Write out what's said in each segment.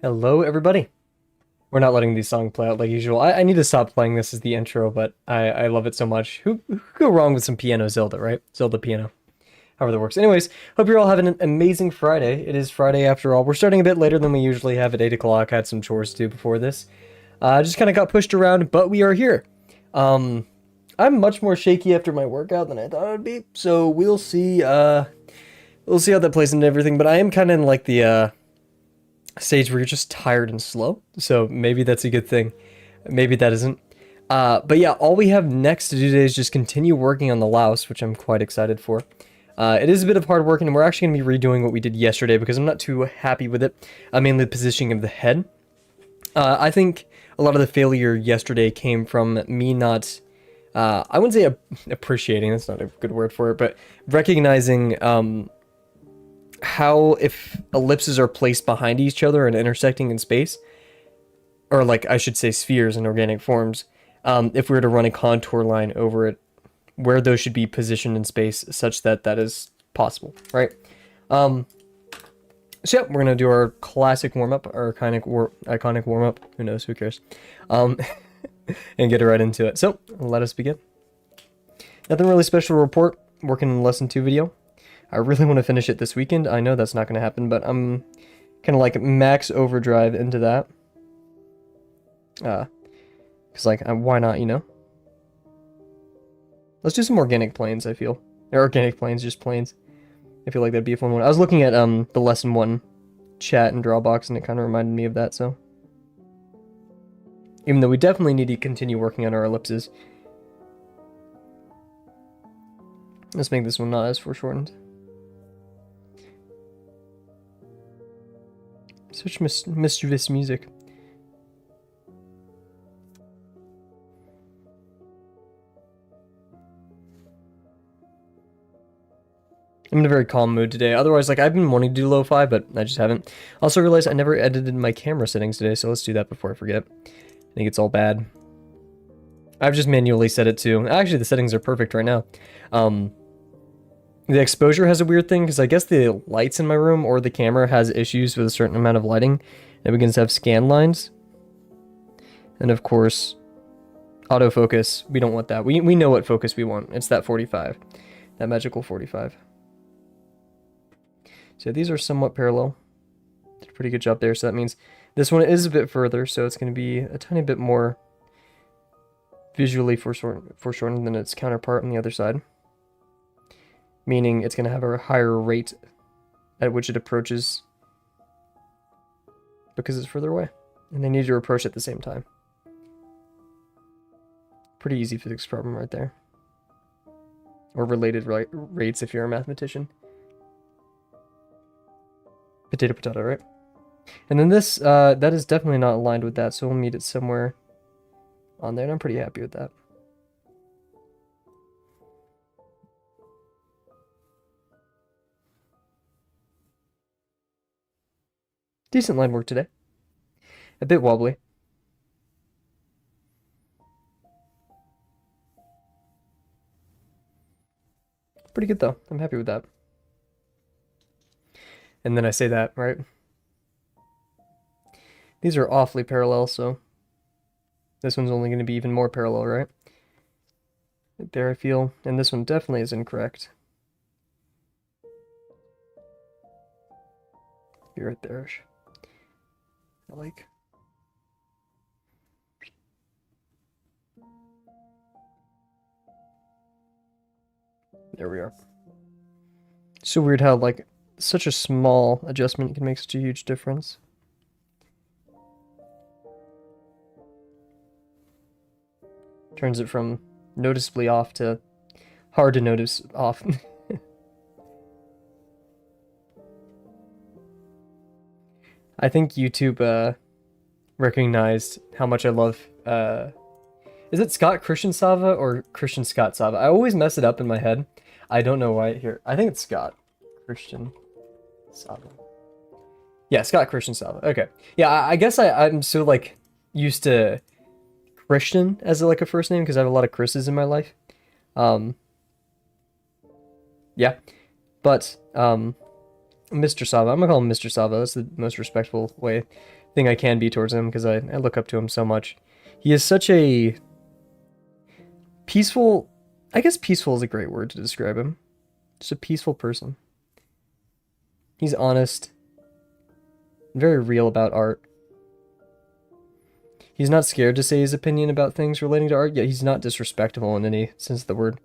Hello, everybody. We're not letting these songs play out like usual. I need to stop playing this as the intro, but I love it so much. Who could go wrong with some piano Zelda, right? Zelda piano. However that works. Anyways, hope you're all having an amazing Friday. It is Friday after all. We're starting a bit later than we usually have at 8 o'clock. Had some chores to do before this. Just kind of got pushed around, but we are here. I'm much more shaky after my workout than I thought I would be, so we'll see. We'll see how that plays into everything. But I am kind of in like the stage where you're just tired and slow, so maybe that's a good thing. Maybe that isn't. But yeah, all we have next to do today is just continue working on the Louse, which I'm quite excited for. It is a bit of hard work, and we're actually going to be redoing what we did yesterday because I'm not too happy with it. Mainly the positioning of the head. I think a lot of the failure yesterday came from me not, I wouldn't say appreciating, that's not a good word for it, but recognizing how if ellipses are placed behind each other and intersecting in space, or like I should say spheres in organic forms, if we were to run a contour line over it, where those should be positioned in space such that that is possible, right? So yeah, we're gonna do our classic warm-up, our iconic warm-up, who knows, who cares, and get right into it. So, let us begin. Nothing really special to report, working on the lesson 2 video. I really want to finish it this weekend. I know that's not going to happen, but I'm kind of like max overdrive into that. Because like, why not, you know? Let's do some organic planes, I feel. Or organic planes, just planes. I feel like that'd be a fun one. I was looking at the lesson 1 chat and Drawbox, and it kind of reminded me of that, so. Even though we definitely need to continue working on our ellipses. Let's make this one not as foreshortened. Such mischievous music. I'm in a very calm mood today. Otherwise, like, I've been wanting to do lo-fi, but I just haven't. Also realized I never edited my camera settings today, so let's do that before I forget. I think it's all bad. I've just manually set it to... Actually, the settings are perfect right now. The exposure has a weird thing, because I guess the lights in my room or the camera has issues with a certain amount of lighting. It begins to have scan lines. And of course, autofocus. We don't want that. We know what focus we want. It's that 45. That magical 45. So these are somewhat parallel. Did a pretty good job there. So that means this one is a bit further, so it's going to be a tiny bit more visually foreshortened than its counterpart on the other side. Meaning it's going to have a higher rate at which it approaches because it's further away. And they need to approach at the same time. Pretty easy physics problem right there. Or related rates if you're a mathematician. Potato, potato, right? And then this, that is definitely not aligned with that, so we'll meet it somewhere on there, and I'm pretty happy with that. Decent line work today. A bit wobbly. Pretty good though. I'm happy with that. And then I say that, right? These are awfully parallel, so this one's only going to be even more parallel, right? Right there, I feel. And this one definitely is incorrect. Be right there-ish. I like. There we are. So weird how, like, such a small adjustment can make such a huge difference. Turns it from noticeably off to hard to notice off. I think YouTube recognized how much I love is it Scott Christian Sava or Christian Scott Sava? I always mess it up in my head. I don't know why here. I think it's Scott Christian Sava. Yeah, Scott Christian Sava. Okay. Yeah, I guess I'm so like used to Christian as like a first name because I have a lot of Chris's in my life. Yeah. But Mr. Sava, I'm gonna call him Mr. Sava. That's the most respectful thing I can be towards him because I look up to him so much. He is such a peaceful, I guess peaceful is a great word to describe him. Just a peaceful person. He's honest, very real about art. He's not scared to say his opinion about things relating to art, yet he's not disrespectful in any sense of the word.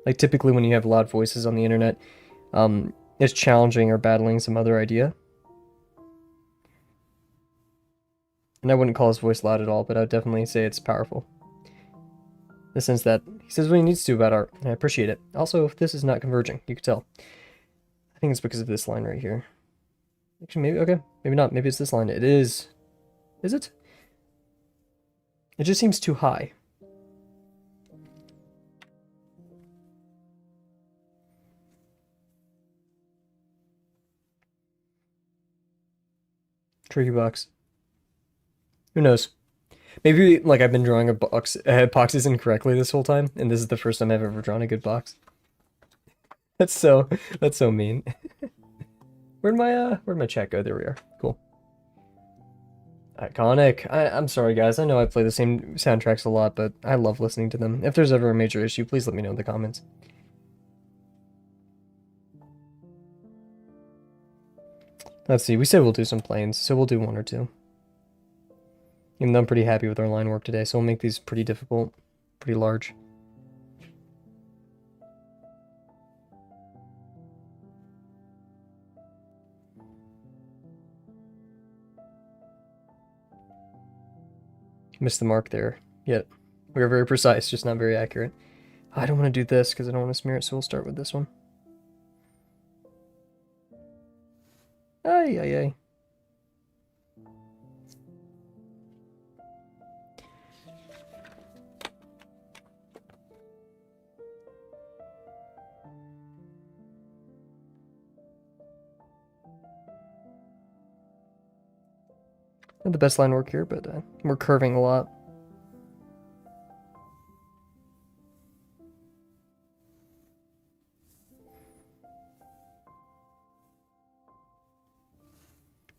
Like, typically when you have loud voices on the internet, it's challenging or battling some other idea. And I wouldn't call his voice loud at all, but I would definitely say it's powerful. In the sense that he says what he needs to about art, and I appreciate it. Also, if this is not converging, you can tell. I think it's because of this line right here. Actually, maybe, okay, maybe not. Maybe it's this line. It is. Is it? It just seems too high. Tricky box. Who knows? Maybe, like, I've been drawing boxes incorrectly this whole time, and this is the first time I've ever drawn a good box. That's so mean. Where'd my chat go? There we are. Cool. Iconic. I'm sorry, guys. I know I play the same soundtracks a lot, but I love listening to them. If there's ever a major issue, please let me know in the comments. Let's see. We said we'll do some planes, so we'll do one or two. Even though I'm pretty happy with our line work today, so we'll make these pretty difficult, pretty large. Missed the mark there. Yet we were very precise, just not very accurate. I don't want to do this because I don't want to smear it, so we'll start with this one. Ay, ay, ay. Not the best line work here, but we're curving a lot.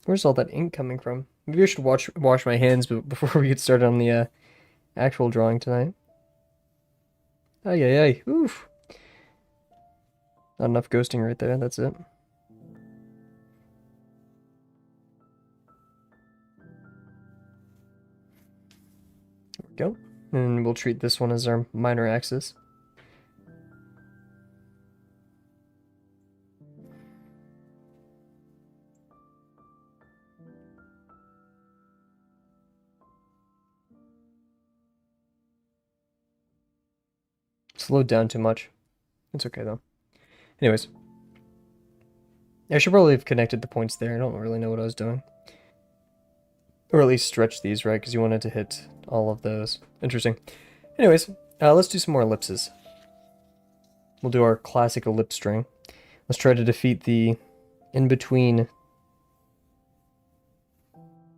Where's all that ink coming from? Maybe I should wash my hands before we get started on the actual drawing tonight. Ay, ay, ay. Oof. Not enough ghosting right there. That's it. There we go. And we'll treat this one as our minor axis. Slowed down too much. It's okay though. Anyways. I should probably have connected the points there. I don't really know what I was doing. Or at least stretch these, right? Because you wanted to hit all of those. Interesting. Anyways, let's do some more ellipses. We'll do our classic ellipse string. Let's try to defeat the in-between, you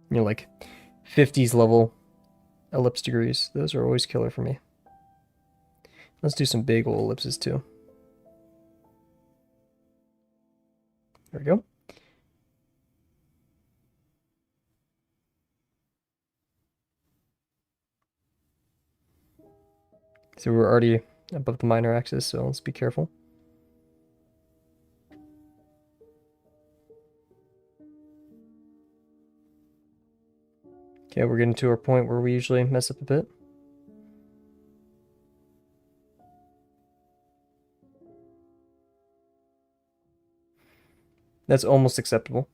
know, like 50s level ellipse degrees. Those are always killer for me. Let's do some big old ellipses too. There we go. So we're already above the minor axis, so let's be careful. Okay, we're getting to our point where we usually mess up a bit. That's almost acceptable.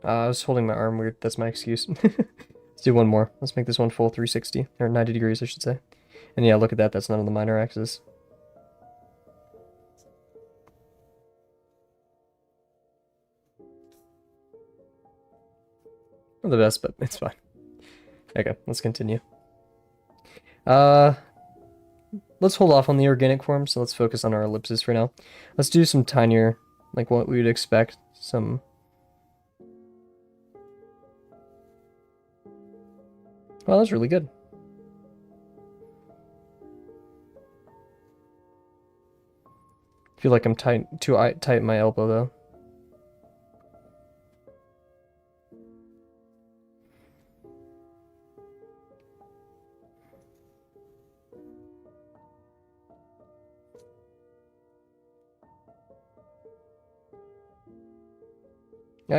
I was holding my arm weird. That's my excuse. Let's do one more. Let's make this one full 360, or 90 degrees, I should say. And yeah, look at that. That's not on the minor axis. Not the best, but it's fine. Okay, let's continue. Let's hold off on the organic form, so let's focus on our ellipses for now. Let's do some tinier, like what we would expect. Some... Well, that's really good. I feel like I'm too tight in my elbow, though.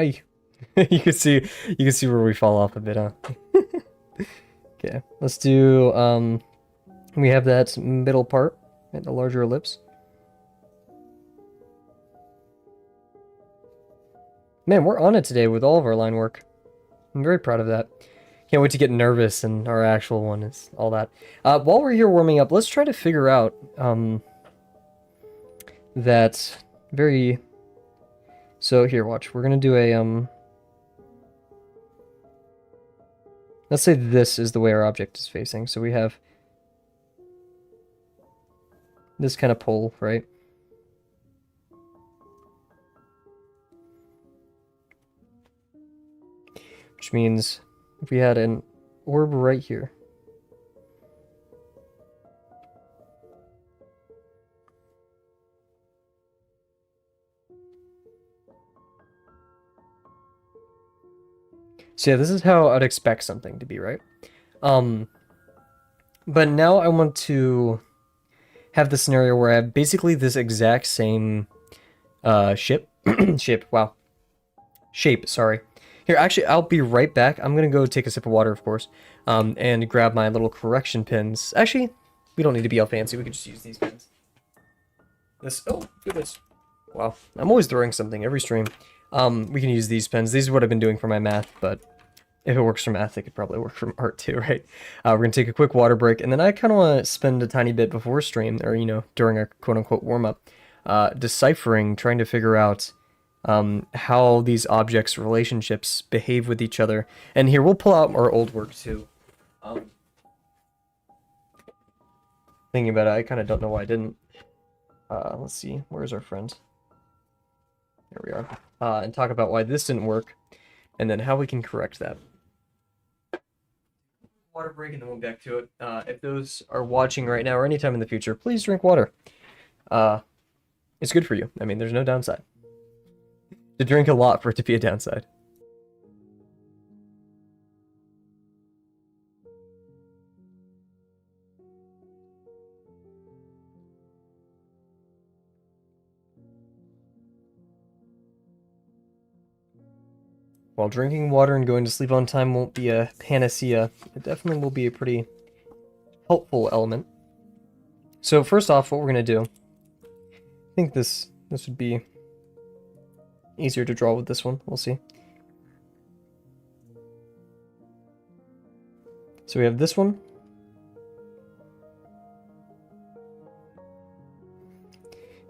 you, you can see where we fall off a bit, huh? Okay, let's do we have that middle part, right, the larger ellipse. Man, we're on it today with all of our line work. I'm very proud of that. Can't wait to get nervous and our actual one is all that. While we're here warming up, let's try to figure out that very... So here, watch. We're gonna do a let's say this is the way our object is facing. So we have this kind of pole, right? Which means if we had an orb right here. So yeah, this is how I'd expect something to be, right? But now I want to have the scenario where I have basically this exact same shape, sorry. Here, actually, I'll be right back. I'm gonna go take a sip of water, of course, and grab my little correction pins. Actually, we don't need to be all fancy. We could just use these pins. Oh, goodness. Wow, I'm always throwing something every stream. We can use these pens. These are what I've been doing for my math, but if it works for math, it could probably work for art too, right? We're going to take a quick water break, and then I kind of want to spend a tiny bit before stream, or, you know, during our quote-unquote warm-up, deciphering, trying to figure out how these objects' relationships behave with each other. And here, we'll pull out our old work too. Thinking about it, I kind of don't know why I didn't. Let's see, where's our friend? There we are. And talk about why this didn't work, and then how we can correct that. Water break, and then we'll get back to it. If those are watching right now or anytime in the future, please drink water. It's good for you. I mean, there's no downside. To drink a lot for it to be a downside. While drinking water and going to sleep on time won't be a panacea, it definitely will be a pretty helpful element. So first off, what we're going to do, I think this would be easier to draw with this one. We'll see. So we have this one.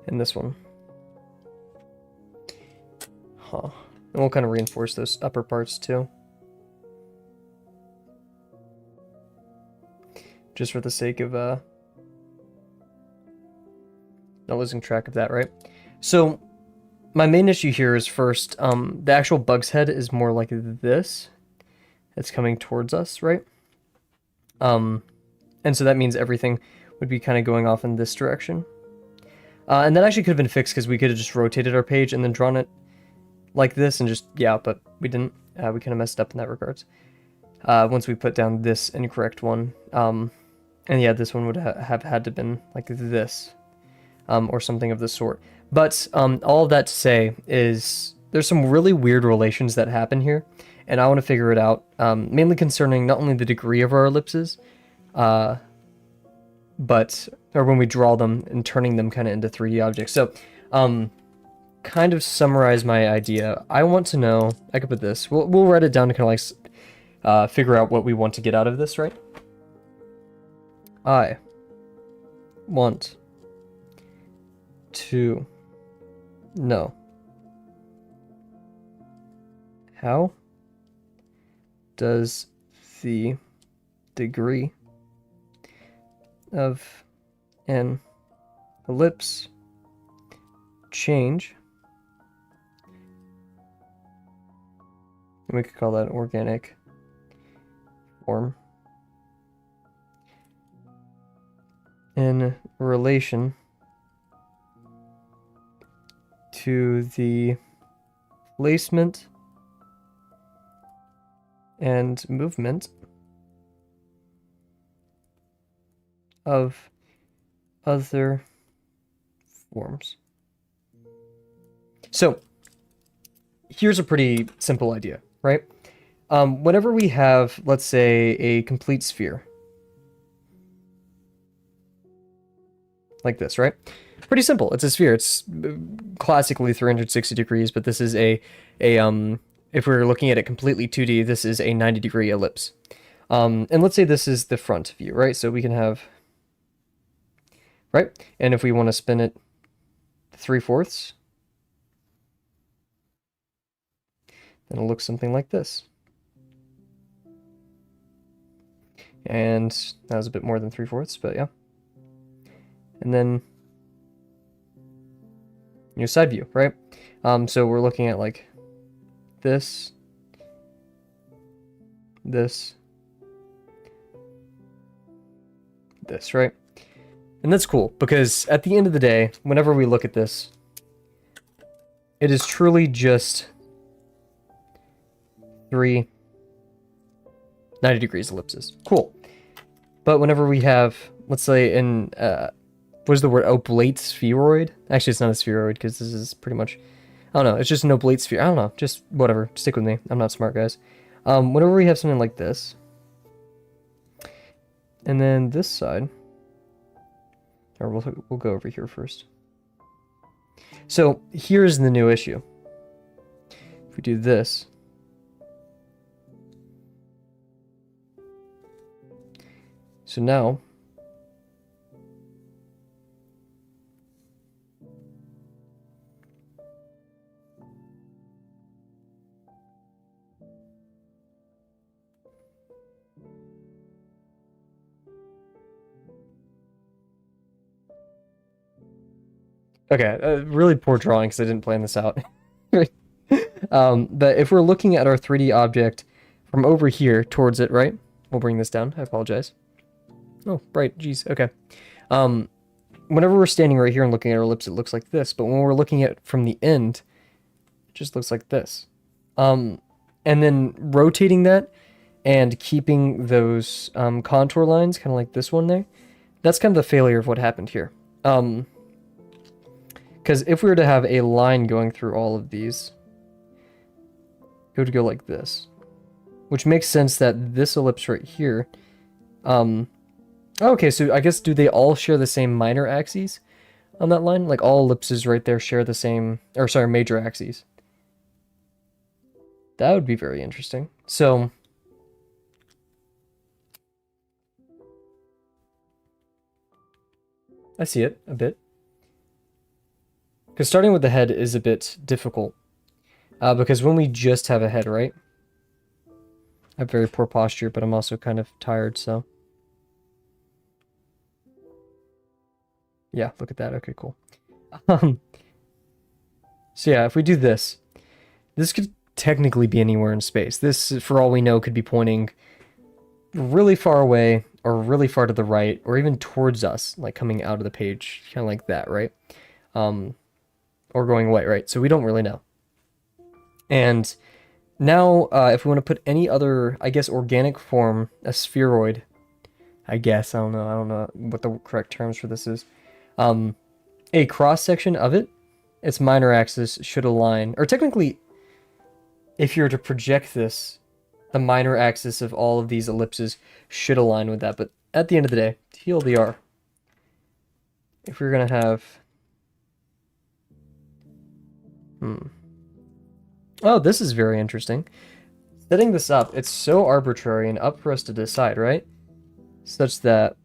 And this one. Huh. And we'll kind of reinforce those upper parts too. Just for the sake of not losing track of that, right? So my main issue here is first, the actual bug's head is more like this. It's coming towards us, right? And so that means everything would be kind of going off in this direction. And that actually could have been fixed because we could have just rotated our page and then drawn it like this and just, yeah, but we didn't. We kind of messed up in that regards. Once we put down this incorrect one. And yeah, this one would have had to been like this. Or something of the sort. But all of that to say is there's some really weird relations that happen here. And I want to figure it out. Mainly concerning not only the degree of our ellipses, or when we draw them and turning them kind of into 3D objects. So, kind of summarize my idea. I want to know, I could put this, we'll write it down to kind of like figure out what we want to get out of this, right? I want to know how does the degree of an ellipse change, and we could call that organic form, in relation to the placement and movement of other forms. So, here's a pretty simple idea, right? Whenever we have, let's say, a complete sphere, like this, right? Pretty simple. It's a sphere. It's classically 360 degrees, but this is if we're looking at it completely 2D, this is a 90-degree ellipse. And let's say this is the front view, right? So we can have, right? And if we want to spin it 3/4, then it'll look something like this. And that was a bit more than 3/4, but yeah. And then your side view, right? So we're looking at like this, this, this, right? And that's cool because at the end of the day, whenever we look at this, it is truly just 3 90 degrees ellipses. Cool. But whenever we have, let's say in, what is the word? Oblate spheroid? Actually, it's not a spheroid because this is pretty much, I don't know. It's just an oblate sphere. I don't know. Just whatever. Stick with me. I'm not smart, guys. Whenever we have something like this, and then this side, or we'll go over here first. So here's the new issue. If we do this, so now okay, really poor drawing because I didn't plan this out. But if we're looking at our 3D object from over here towards it, right? We'll bring this down. I apologize. Oh, right. Geez. Okay. Whenever we're standing right here and looking at our ellipse, it looks like this. But when we're looking at it from the end, it just looks like this. And then rotating that and keeping those contour lines, kind of like this one there, that's kind of the failure of what happened here. Because if we were to have a line going through all of these, it would go like this. Which makes sense that this ellipse right here... okay, so I guess do they all share the same minor axes on that line? Like all ellipses right there share the same... Or sorry, major axes. That would be very interesting. So... I see it a bit. Because starting with the head is a bit difficult. Because when we just have a head, right? I have very poor posture, but I'm also kind of tired, so... Yeah, look at that. Okay, cool. So yeah, if we do this, this could technically be anywhere in space. This, for all we know, could be pointing really far away, or really far to the right, or even towards us, like coming out of the page, kind of like that, right? Or going away, right? So we don't really know. And now, if we want to put any other, I guess, organic form, a spheroid, I guess, I don't know what the correct terms for this is, a cross-section of it, its minor axis should align, or technically, if you were to project this, the minor axis of all of these ellipses should align with that, but at the end of the day, TLDR, if we're going to have... Oh, this is very interesting. Setting this up, it's so arbitrary and up for us to decide, right? Such that...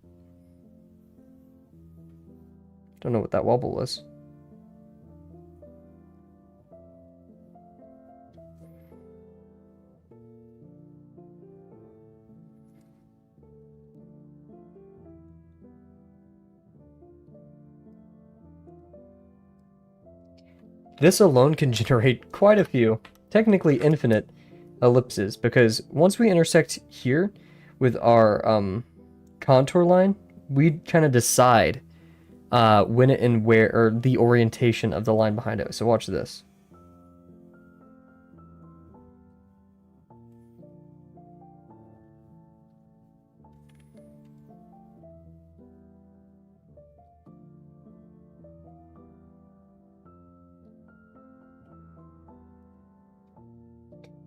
Don't know what that wobble was. This alone can generate quite a few, technically infinite, ellipses, because once we intersect here with our contour line, we kind of decide when and where, or the orientation of the line behind it. So watch this.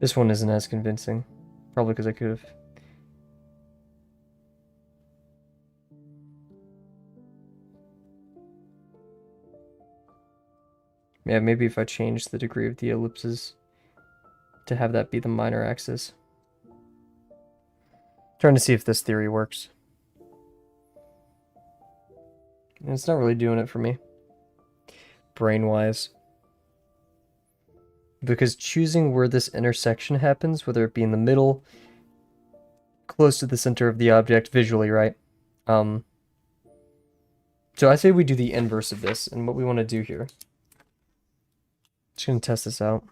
This one isn't as convincing. Probably because I could have... Yeah, maybe if I change the degree of the ellipses to have that be the minor axis. Trying to see if this theory works. And it's not really doing it for me. Brain-wise. Because choosing where this intersection happens, whether it be in the middle, close to the center of the object, visually, right? So I say we do the inverse of this, and what we want to do here. Just gonna test this out.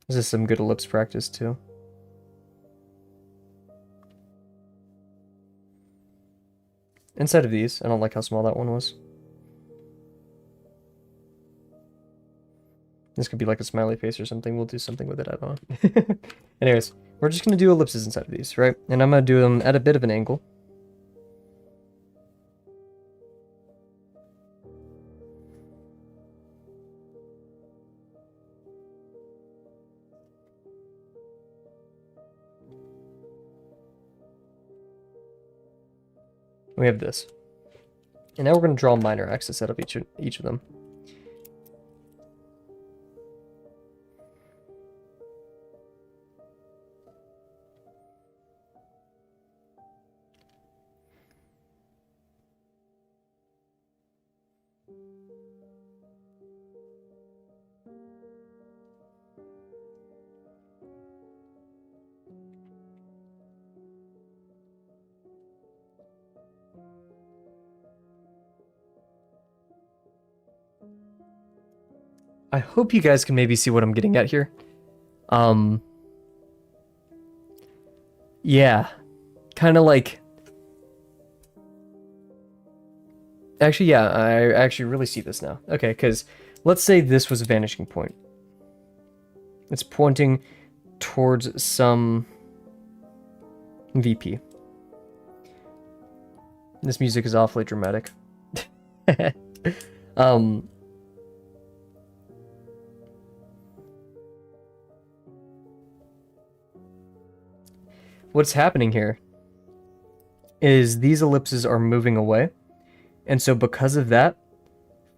This is some good ellipse practice too. Instead of these, I don't like how small that one was. This could be like a smiley face or something. We'll do something with it, I don't know. Anyways, we're just gonna do ellipses inside of these, right? And I'm gonna do them at a bit of an angle. We have this. And now we're going to draw a minor axis out of each of them. I hope you guys can maybe see what I'm getting at here. Yeah. Kind of like... Actually, yeah, I actually really see this now. Okay, because let's say this was a vanishing point. It's pointing towards some VP. This music is awfully dramatic. What's happening here is these ellipses are moving away. And so because of that,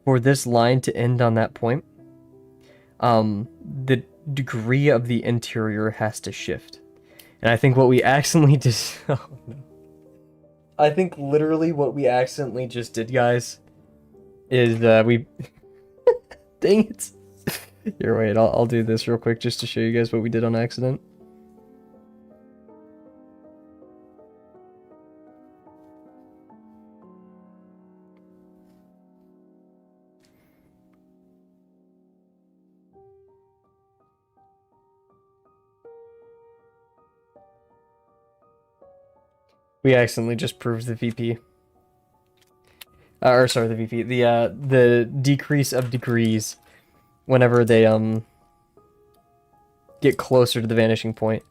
for this line to end on that point, the degree of the interior has to shift. And I think what we accidentally just... Oh, no. I think literally what we accidentally just did, guys, is we... Dang it. Here, wait, I'll do this real quick just to show you guys what we did on accident. We accidentally just proved the VP. Or sorry, the VP. The decrease of degrees whenever they get closer to the vanishing point.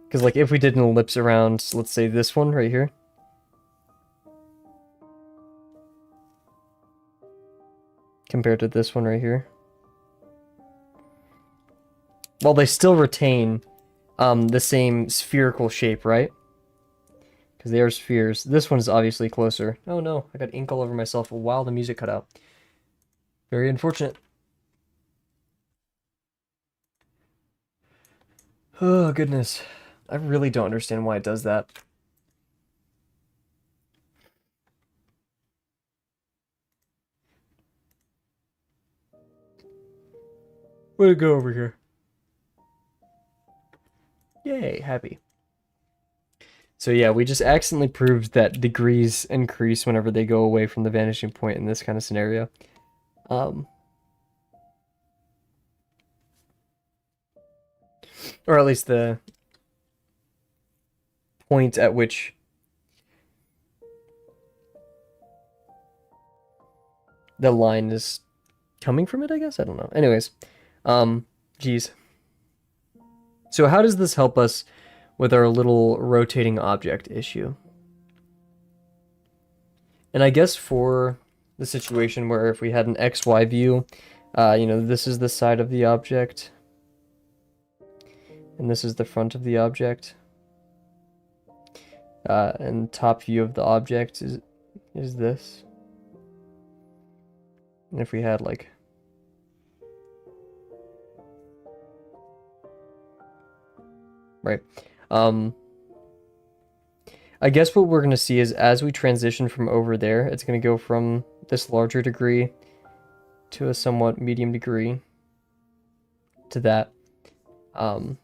Because like if we did an ellipse around, let's say this one right here. Compared to this one right here. Well, they still retain the same spherical shape, right? Because they are spheres. This one's obviously closer. Oh no, I got ink all over myself while the music cut out. Very unfortunate. Oh goodness. I really don't understand why it does that. Way to go over here. Yay, happy. So yeah, we just accidentally proved that degrees increase whenever they go away from the vanishing point in this kind of scenario. Or at least the point at which the line is coming from it, I guess? I don't know. Anyways, geez. So how does this help us with our little rotating object issue? And I guess for the situation where if we had an XY view, you know, this is the side of the object, and this is the front of the object, and top view of the object is this. And if we had like right, I guess what we're going to see is as we transition from over there, it's going to go from this larger degree to a somewhat medium degree to that. And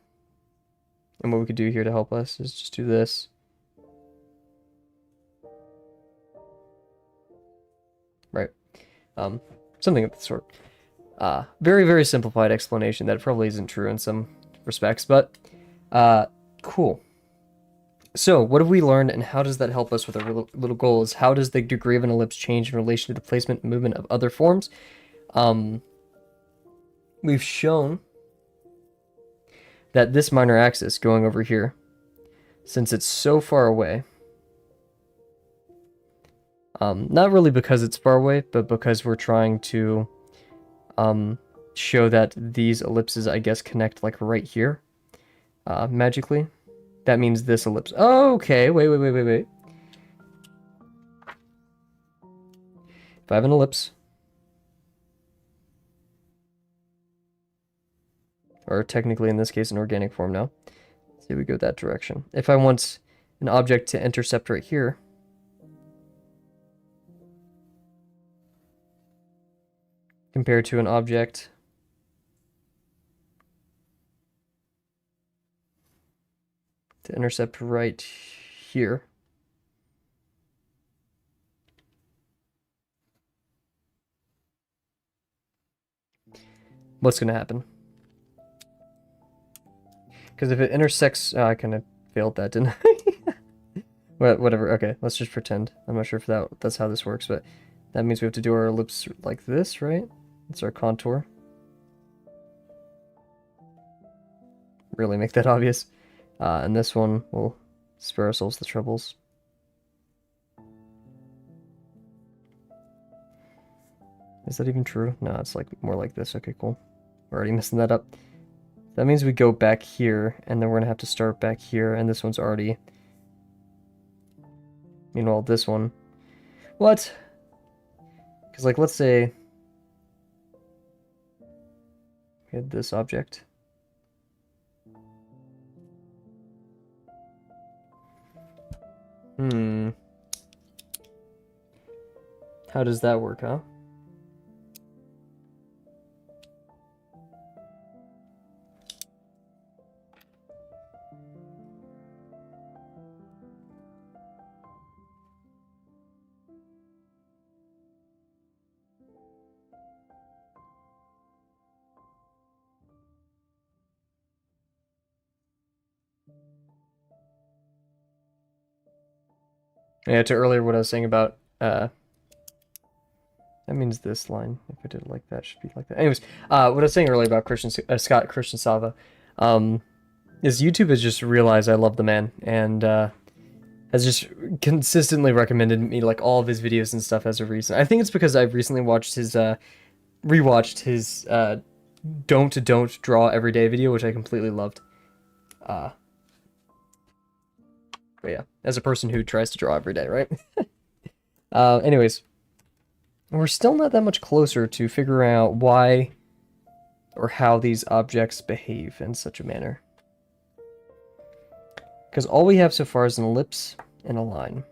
what we could do here to help us is just do this. Right. Something of the sort. Very, very simplified explanation that probably isn't true in some respects, but cool. So, what have we learned, and how does that help us with our little goals? How does the degree of an ellipse change in relation to the placement and movement of other forms? We've shown that this minor axis going over here, since it's so far away, not really because it's far away, but because we're trying to show that these ellipses, I guess, connect like right here, magically. That means this ellipse. Oh, okay, wait. If I have an ellipse, or technically in this case an organic form now, say we go that direction. If I want an object to intercept right here, compared to an object to intercept right here, what's going to happen? Because if it intersects, I kind of failed that, didn't I? Whatever. Okay, let's just pretend. I'm not sure if that's how this works, but that means we have to do our ellipse like this, right? It's our contour. Really make that obvious. And this one, we'll spare ourselves the troubles. Is that even true? No, it's like more like this. Okay, cool. We're already messing that up. That means we go back here, and then we're gonna have to start back here, and this one's already... Meanwhile, this one... What? Because, like, let's say... we had this object. How does that work, huh? Yeah, to earlier what I was saying about, that means this line, if I did it like that, should be like that. Anyways, what I was saying earlier about Scott Christian Sava, is YouTube has just realized I love the man, and, has just consistently recommended me, like, all of his videos and stuff as a reason. I think it's because I've recently watched his, rewatched his, don't draw everyday video, which I completely loved. But yeah, as a person who tries to draw every day, right? Anyways, we're still not that much closer to figuring out why or how these objects behave in such a manner. Because all we have so far is an ellipse and a line.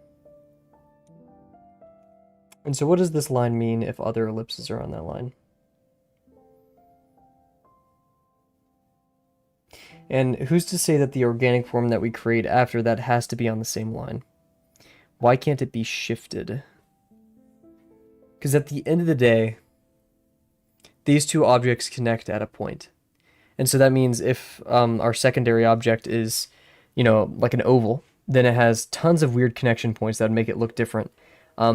And so what does this line mean if other ellipses are on that line? And who's to say that the organic form that we create after that has to be on the same line? Why can't it be shifted? Because at the end of the day, these two objects connect at a point. And so that means if our secondary object is, you know, like an oval, then it has tons of weird connection points that would make it look different.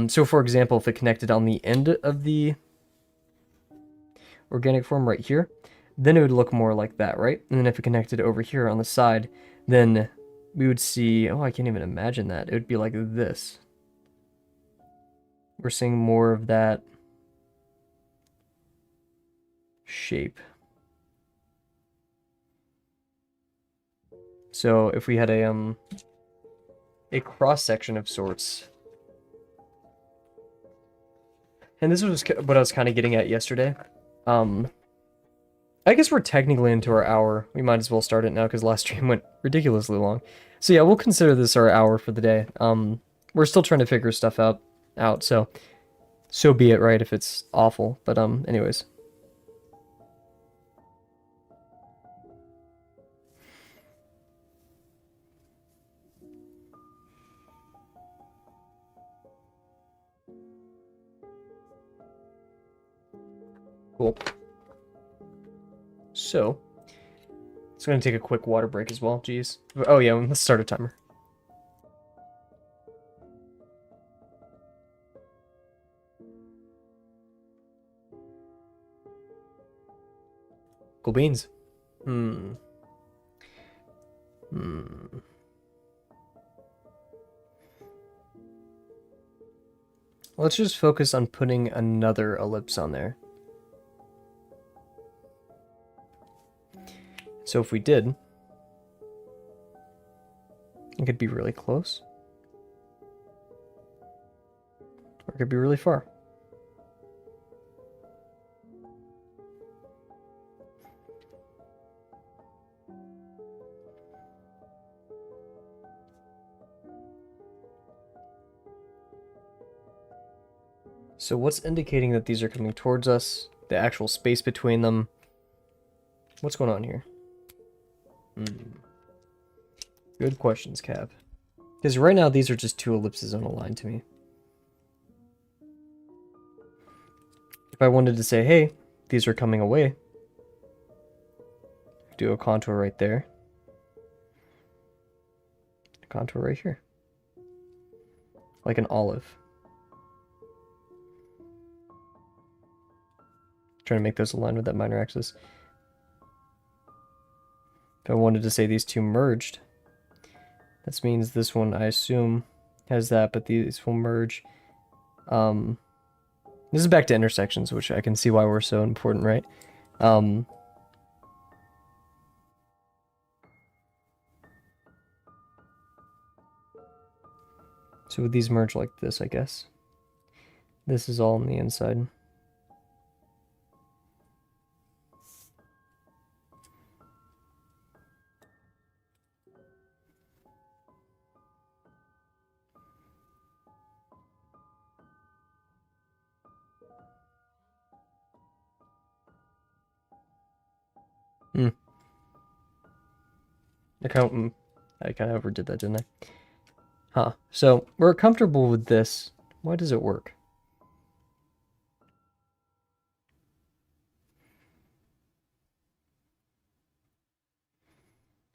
So for example, if it connected on the end of the organic form right here, then it would look more like that, right? And then if it connected over here on the side, then we would see, oh, I can't even imagine that. It would be like this. we're seeing more of that shape. So if we had a cross section of sorts, and this was what I was kind of getting at yesterday. I guess we're technically into our hour. We might as well start it now because last stream went ridiculously long. So yeah, we'll consider this our hour for the day. We're still trying to figure stuff out. So be it, right? If it's awful, but anyways. Cool. So, it's going to take a quick water break as well. Jeez. Oh yeah, let's start a timer. Cool beans. Let's just focus on putting another ellipse on there. So if we did, it could be really close. Or it could be really far. So what's indicating that these are coming towards us? The actual space between them? What's going on here? Good questions, Cav. Because right now these are just two ellipses on a line to me. If I wanted to say, hey, these are coming away, do a contour right there. A contour right here. Like an olive. Trying to make those align with that minor axis. If I wanted to say these two merged, this means this one, I assume, has that, but these will merge. This is back to intersections, which I can see why we're so important, right? So would these merge like this, I guess? This is all on the inside. I kind of overdid that, didn't I? Huh. So, we're comfortable with this. Why does it work?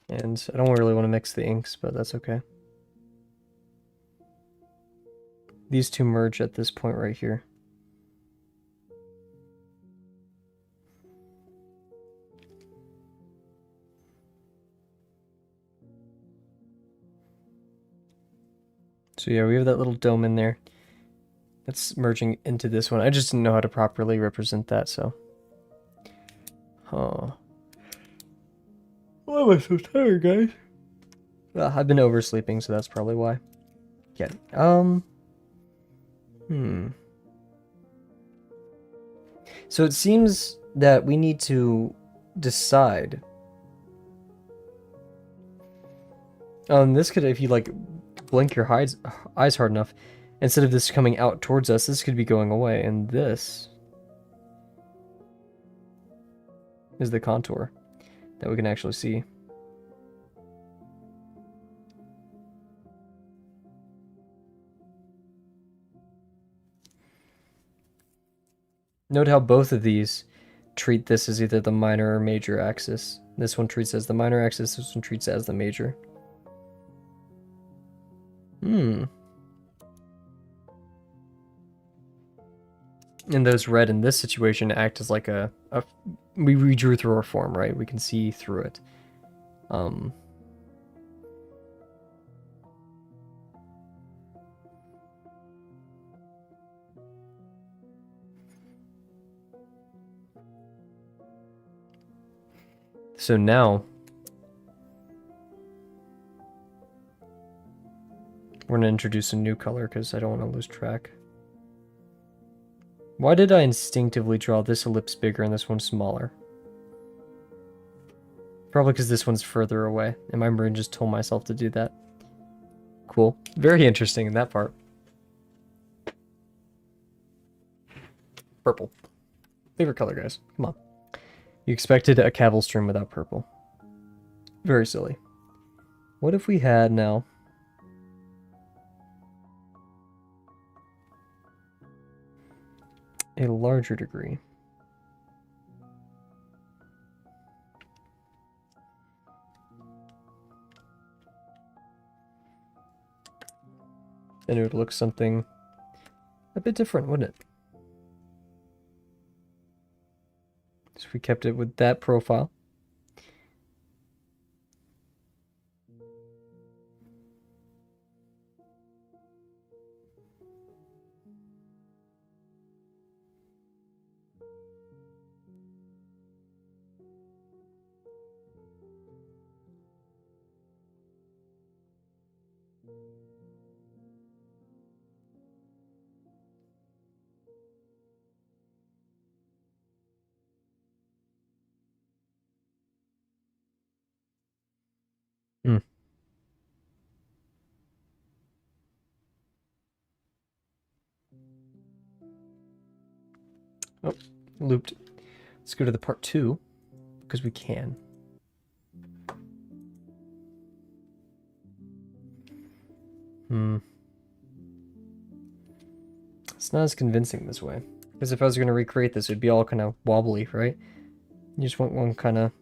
And I don't really want to mix the inks, but that's okay. These two merge at this point right here. So yeah, we have that little dome in there. That's merging into this one. I just didn't know how to properly represent that, so. Huh. Why am I so tired, guys? Well, I've been oversleeping, so that's probably why. Yeah. So it seems that we need to decide. This could, if you like blink your eyes hard enough, instead of this coming out towards us, this could be going away, and this is the contour that we can actually see. Note how both of these treat this as either the minor or major axis. This one treats as the minor axis, this one treats as the major. And those red in this situation act as like we redrew through our form, right? We can see through it. So now we're going to introduce a new color because I don't want to lose track. Why did I instinctively draw this ellipse bigger and this one smaller? Probably because this one's further away, and my brain just told myself to do that. Cool. Very interesting in that part. Purple. Favorite color, guys. Come on. You expected a Kavel stream without purple. Very silly. What if we had now... a larger degree? Then it would look something a bit different, wouldn't it? So if we kept it with that profile. Oh, looped. Let's go to the part 2, because we can. It's not as convincing this way. Because if I was going to recreate this, it'd be all kind of wobbly, right? You just want one kind of...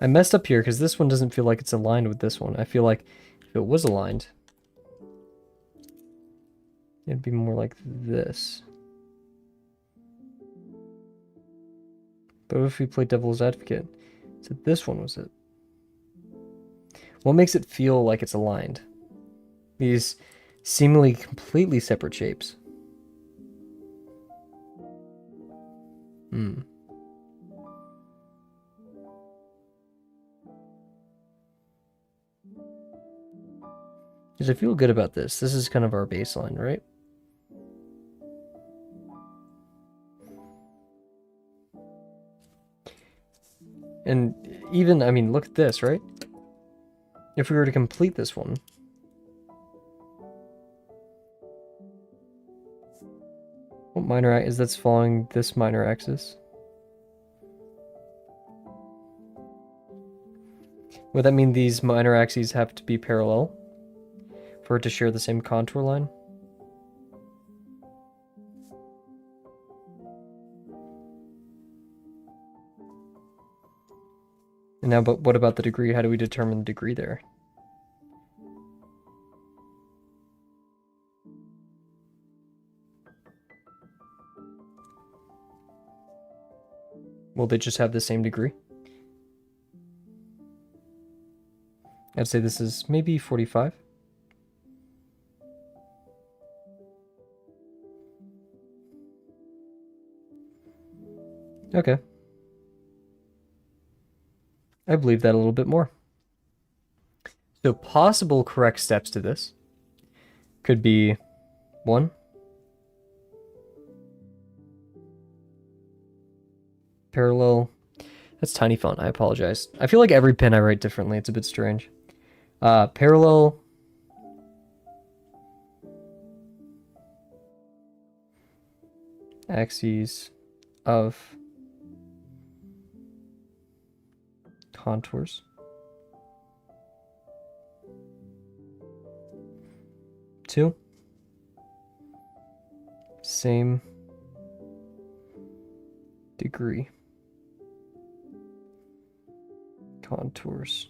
I messed up here because this one doesn't feel like it's aligned with this one. I feel like if it was aligned, it'd be more like this. But if we play devil's advocate, so this one was it. What makes it feel like it's aligned? These seemingly completely separate shapes. Because I feel good about this. This is kind of our baseline, right? And even, I mean, look at this, right? If we were to complete this one, what minor is that's following this minor axis? Would that mean these minor axes have to be parallel for it to share the same contour line? And now, but what about the degree? How do we determine the degree there? Will they just have the same degree? I'd say this is maybe 45. Okay. I believe that a little bit more. So possible correct steps to this could be 1. Parallel. That's tiny font. I apologize. I feel like every pen I write differently. It's a bit strange. Parallel. Axes of contours. 2. Same degree. Contours.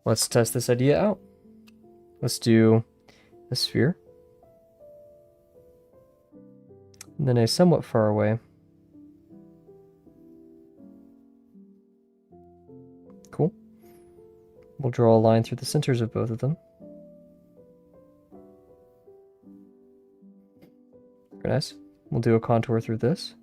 Let's test this idea out. Let's do a sphere. And then a somewhat far away. Cool. We'll draw a line through the centers of both of them. Very nice. We'll do a contour through this.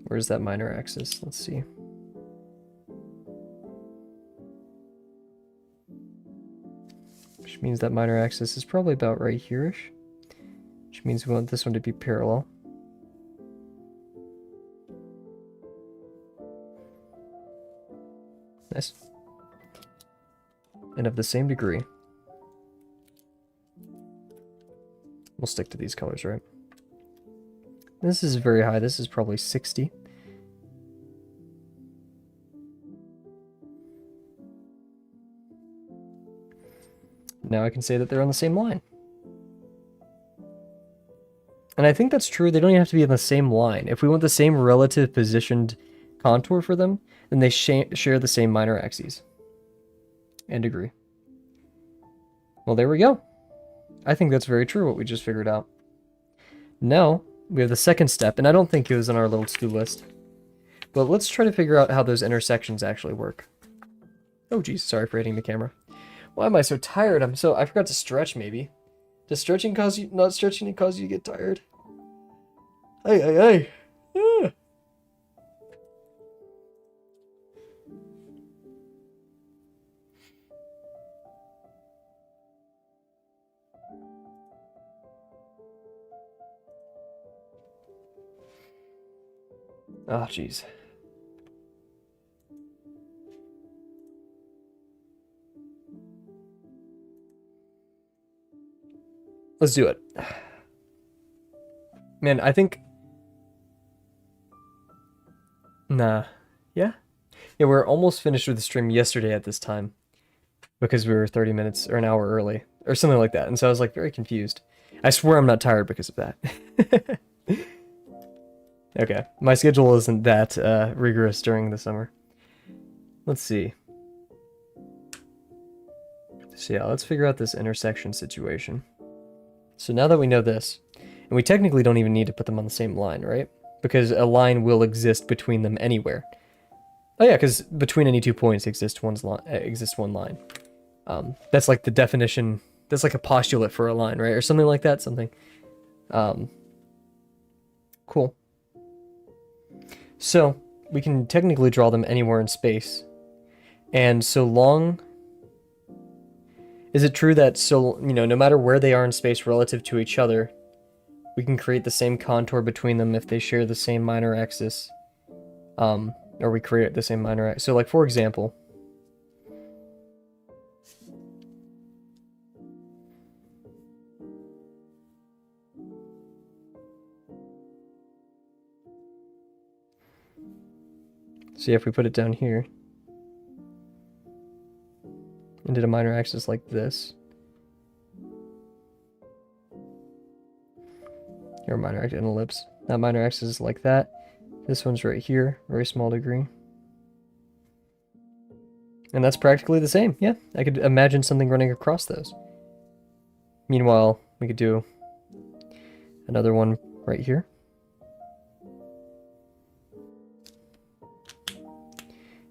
Where's that minor axis? Let's see. Which means that minor axis is probably about right here-ish. Which means we want this one to be parallel. Nice. And of the same degree. We'll stick to these colors, right? This is very high. This is probably 60. Now I can say that they're on the same line. And I think that's true. They don't even have to be on the same line. If we want the same relative positioned contour for them, then they share the same minor axes and degree. Well, there we go. I think that's very true, what we just figured out. Now, we have the second step, and I don't think it was on our little to-do list. But let's try to figure out how those intersections actually work. Oh, geez, sorry for hitting the camera. Why am I so tired? I forgot to stretch, maybe. Does stretching cause you, not stretching cause you to get tired? Hey, hey, hey. Ah. Oh, jeez. Let's do it. Man, I think... Nah. Yeah? Yeah, we were almost finished with the stream yesterday at this time. Because we were 30 minutes or an hour early. Or something like that. And so I was like very confused. I swear I'm not tired because of that. Okay, my schedule isn't that rigorous during the summer. Let's see. So yeah, let's figure out this intersection situation. So now that we know this, and we technically don't even need to put them on the same line, right? Because a line will exist between them anywhere. Oh yeah, because between any 2 points exists one line. That's like the definition, that's like a postulate for a line, right? Or something like that, something. Cool. So, we can technically draw them anywhere in space. And so long... Is it true that no matter where they are in space relative to each other, we can create the same contour between them if they share the same minor axis? Or we create the same minor axis. So, like, for example... See if we put it down here and did a minor axis like this. Here, a minor axis, an ellipse. That minor axis is like that. This one's right here, very small degree. And that's practically the same. Yeah, I could imagine something running across those. Meanwhile, we could do another one right here.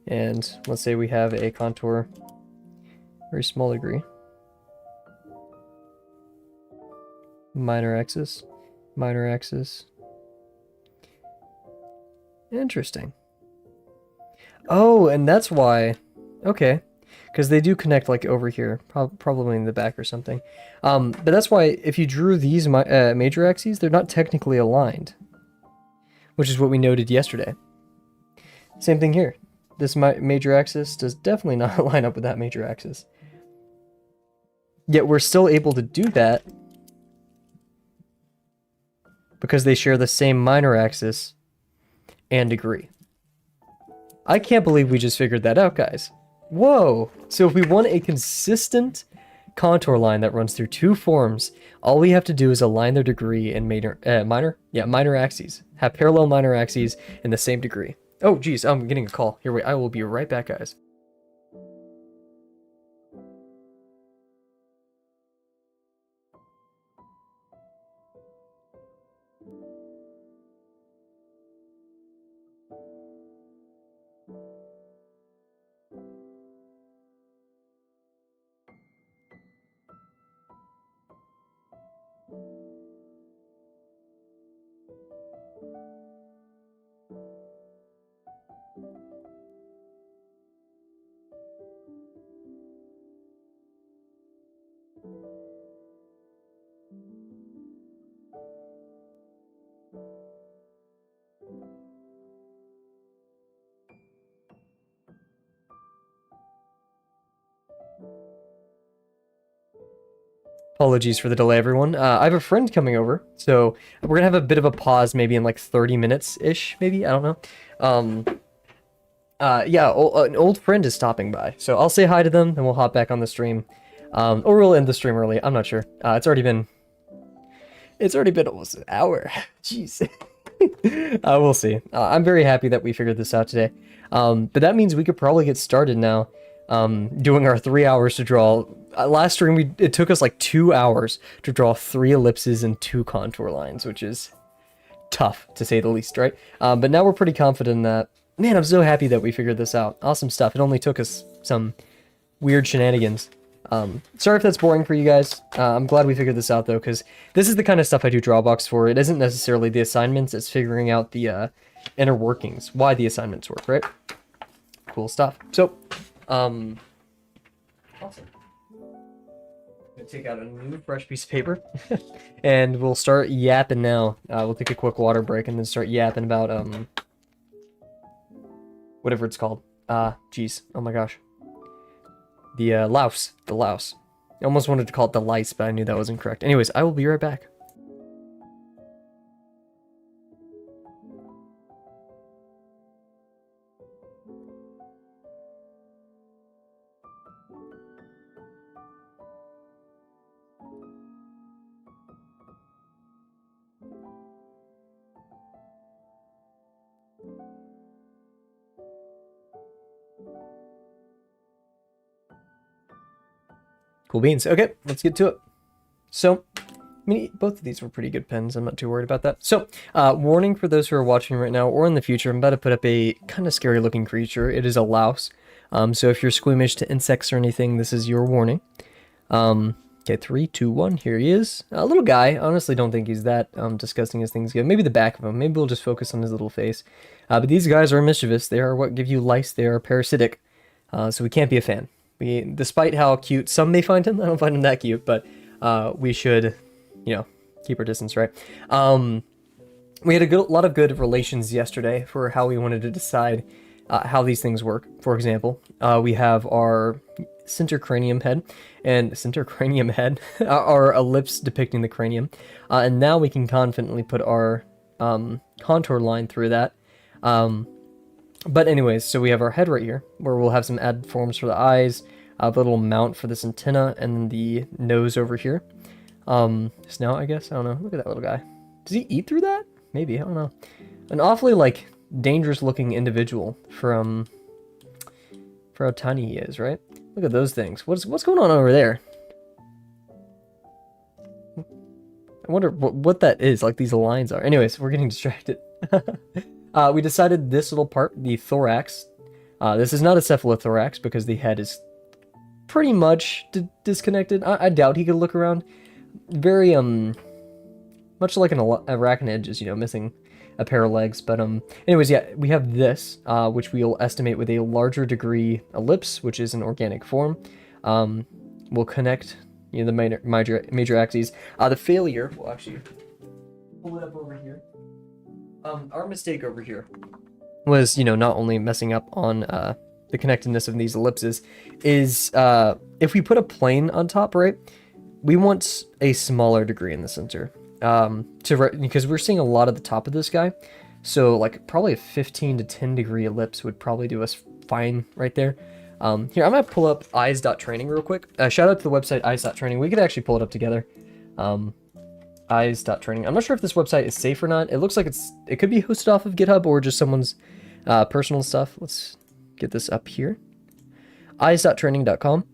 And let's say we have a contour, very small degree. Minor axis, minor axis. Interesting. Oh, and that's why, okay. Because they do connect like over here, probably in the back or something. But that's why if you drew these major axes, they're not technically aligned. Which is what we noted yesterday. Same thing here. This major axis does definitely not line up with that major axis. Yet we're still able to do that because they share the same minor axis and degree. I can't believe we just figured that out, guys. Whoa! So if we want a consistent contour line that runs through two forms, all we have to do is align their degree and minor axes. have parallel minor axes in the same degree. Oh, geez, I'm getting a call. Here, wait, I will be right back, guys. Apologies for the delay, everyone. I have a friend coming over, so we're gonna have a bit of a pause, maybe in like 30 minutes-ish, maybe? I don't know. Yeah, an old friend is stopping by, so I'll say hi to them, and we'll hop back on the stream. Or we'll end the stream early, I'm not sure. It's already been almost an hour. Jeez. We'll see. I'm very happy that we figured this out today. But that means we could probably get started now. Doing our 3 hours to draw. Last stream, it took us like 2 hours to draw 3 ellipses and 2 contour lines, which is tough, to say the least, right? But now we're pretty confident in that. Man, I'm so happy that we figured this out. Awesome stuff. It only took us some weird shenanigans. Sorry if that's boring for you guys. I'm glad we figured this out, though, because this is the kind of stuff I do Drawbox for. It isn't necessarily the assignments, it's figuring out the inner workings, why the assignments work, right? Cool stuff. So, awesome. I'm gonna take out a new fresh piece of paper, and we'll start yapping now. We'll take a quick water break and then start yapping about, whatever it's called. Geez. Oh my gosh. The louse. The louse. I almost wanted to call it the lice, but I knew that wasn't correct. Anyways, I will be right back. Cool beans. Okay, let's get to it. So, I mean, both of these were pretty good pens. I'm not too worried about that. So, warning for those who are watching right now or in the future, I'm about to put up a kind of scary looking creature. It is a louse. So if you're squeamish to insects or anything, this is your warning. Okay, 3, 2, 1, here he is. A little guy. I honestly don't think he's that disgusting as things go. Maybe the back of him. Maybe we'll just focus on his little face. But these guys are mischievous. They are what give you lice. They are parasitic. So we can't be a fan. Despite how cute some may find him, I don't find him that cute, but we should, keep our distance, right? We had a lot of good relations yesterday for how we wanted to decide how these things work. For example, we have our center cranium head, our ellipse depicting the cranium, and now we can confidently put our contour line through that. But anyways, so we have our head right here, where we'll have some added forms for the eyes, a little mount for this antenna, and then the nose over here. Snout, I guess? I don't know. Look at that little guy. Does he eat through that? Maybe, I don't know. An awfully, dangerous looking individual for how tiny he is, right? Look at those things. What's going on over there? I wonder what that is, these lines are. Anyways, we're getting distracted. We decided this little part, the thorax. This is not a cephalothorax because the head is pretty much disconnected. I doubt he could look around. Very, much like an arachnid, just, missing a pair of legs. But, anyways, yeah, we have this, which we'll estimate with a larger degree ellipse, which is an organic form. We'll connect, the major axes. The failure, we'll actually pull it up over here. Our mistake over here was, not only messing up on the connectedness of these ellipses, is if we put a plane on top, right, we want a smaller degree in the center, because we're seeing a lot at the top of this guy, so probably a 15 to 10 degree ellipse would probably do us fine right there. Here, I'm gonna pull up eyes.training real quick. Shout out to the website eyes.training. We could actually pull it up together. eyes.training. I'm not sure if this website is safe or not. It looks like it could be hosted off of GitHub or just someone's personal stuff. Let's get this up here. Eyes.training.com.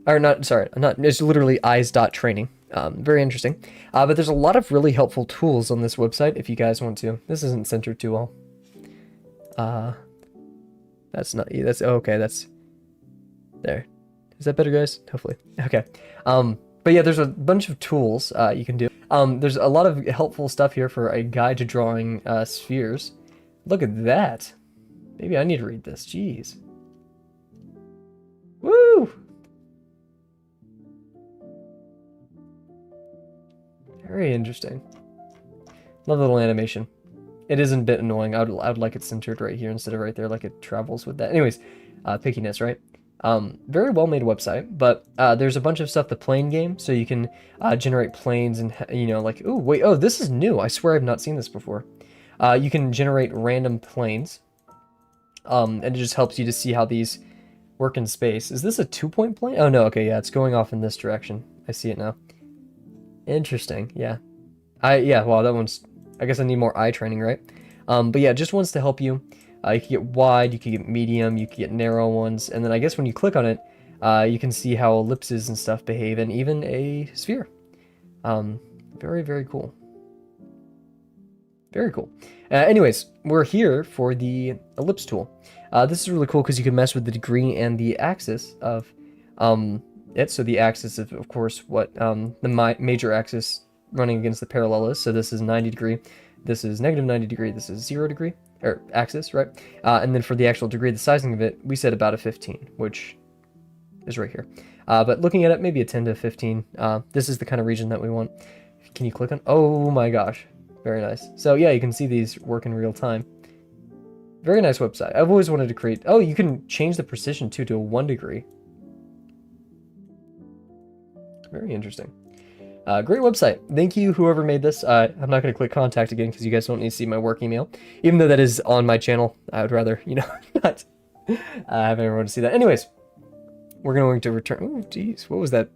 Or not, sorry, not, it's literally eyes.training. Very interesting. But there's a lot of really helpful tools on this website if you guys want to. This isn't centered too well. That's not, that's, oh, okay, that's, there. Is that better, guys? Hopefully. Okay. But yeah, there's a bunch of tools you can do. There's a lot of helpful stuff here for a guide to drawing spheres. Look at that. Maybe I need to read this. Jeez. Woo! Very interesting. Love the little animation. It is a bit annoying. I would like it centered right here instead of right there, like it travels with that. Anyways, pickiness, right? Very well made website, but there's a bunch of stuff, the plane game, so you can generate planes and, you know, like, oh, wait, oh, this is new. I swear I've not seen this before. You can generate random planes, and it just helps you to see how these work in space. Is this a 2-point plane? Oh, no, okay, yeah, it's going off in this direction. I see it now. Interesting, yeah. Yeah, wow, that one's, I guess I need more eye training, right? But yeah, it just wants to help you. You can get wide, you can get medium, you can get narrow ones, and then I guess when you click on it, you can see how ellipses and stuff behave, and even a sphere. Very, very cool. Very cool. Anyways, we're here for the ellipse tool. This is really cool because you can mess with the degree and the axis of it. So the axis of course, what the major axis running against the parallel is. So this is 90 degree, this is negative 90 degree, this is 0 degree, or axis, right? And then for the actual degree, the sizing of it, we said about a 15, which is right here. But looking at it, maybe a 10 to 15. This is the kind of region that we want. Can you click on? Oh my gosh. Very nice. So yeah, you can see these work in real time. Very nice website. I've always wanted to create... Oh, you can change the precision too to a 1 degree. Very interesting. Great website. Thank you, whoever made this. I'm not going to click contact again because you guys don't need to see my work email. Even though that is on my channel, I would rather, you know, not have everyone see that. Anyways, we're going to return... Oh, geez. What was that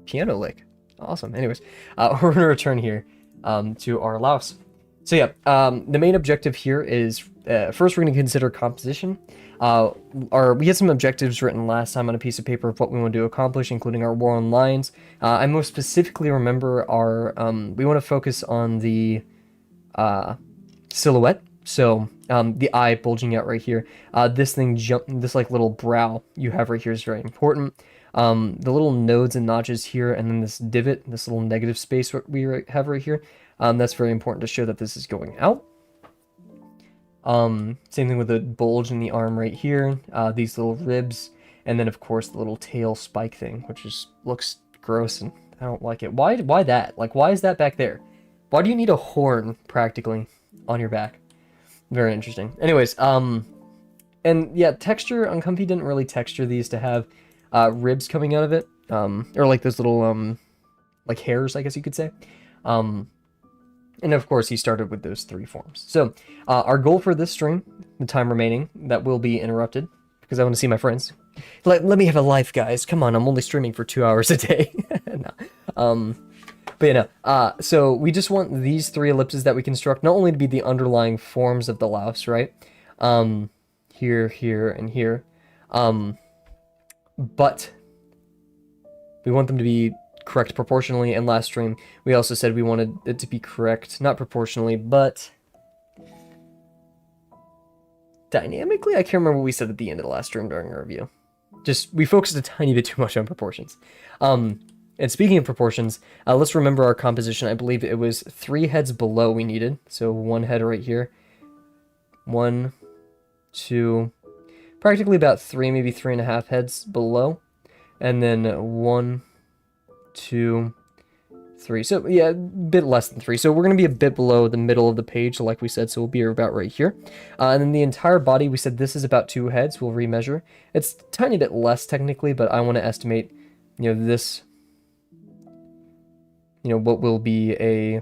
piano lick? Awesome. Anyways, we're going to return here to our Louse. So yeah, the main objective here is, first we're going to consider composition. We had some objectives written last time on a piece of paper of what we want to accomplish, including our war on lions. I most specifically remember our, we want to focus on the silhouette. So the eye bulging out right here. This like little brow you have right here is very important. The little nodes and notches here, and then this divot, this little negative space we have right here. That's very important to show that this is going out. Same thing with the bulge in the arm right here, these little ribs, and then of course the little tail spike thing, which just looks gross and I don't like it. Why that? Like, why is that back there? Why do you need a horn practically on your back? Very interesting. Anyways, and yeah, texture, Uncomfy didn't really texture these to have ribs coming out of it, or like those little like hairs, I guess you could say. And of course, he started with those 3 forms. So our goal for this stream, the time remaining, that will be interrupted, because I want to see my friends. Let me have a life, guys. Come on, I'm only streaming for 2 hours a day. No. But yeah, no. So we just want these 3 ellipses that we construct not only to be the underlying forms of the louse, right? Here, here, and here. But we want them to be correct proportionally, and last stream we also said we wanted it to be correct, not proportionally, but dynamically. I can't remember what we said at the end of the last stream during our review. Just, we focused a tiny bit too much on proportions. And speaking of proportions, let's remember our composition. I believe it was 3 heads below we needed, so 1 head right here, 1, 2, practically about 3, maybe 3.5 heads below, and then 1, 2, 3. So yeah, a bit less than 3. So we're going to be a bit below the middle of the page, like we said, so we'll be about right here. And then the entire body, we said this is about 2 heads. We'll remeasure. It's a tiny bit less technically, but I want to estimate, you know, this, you know, what will be a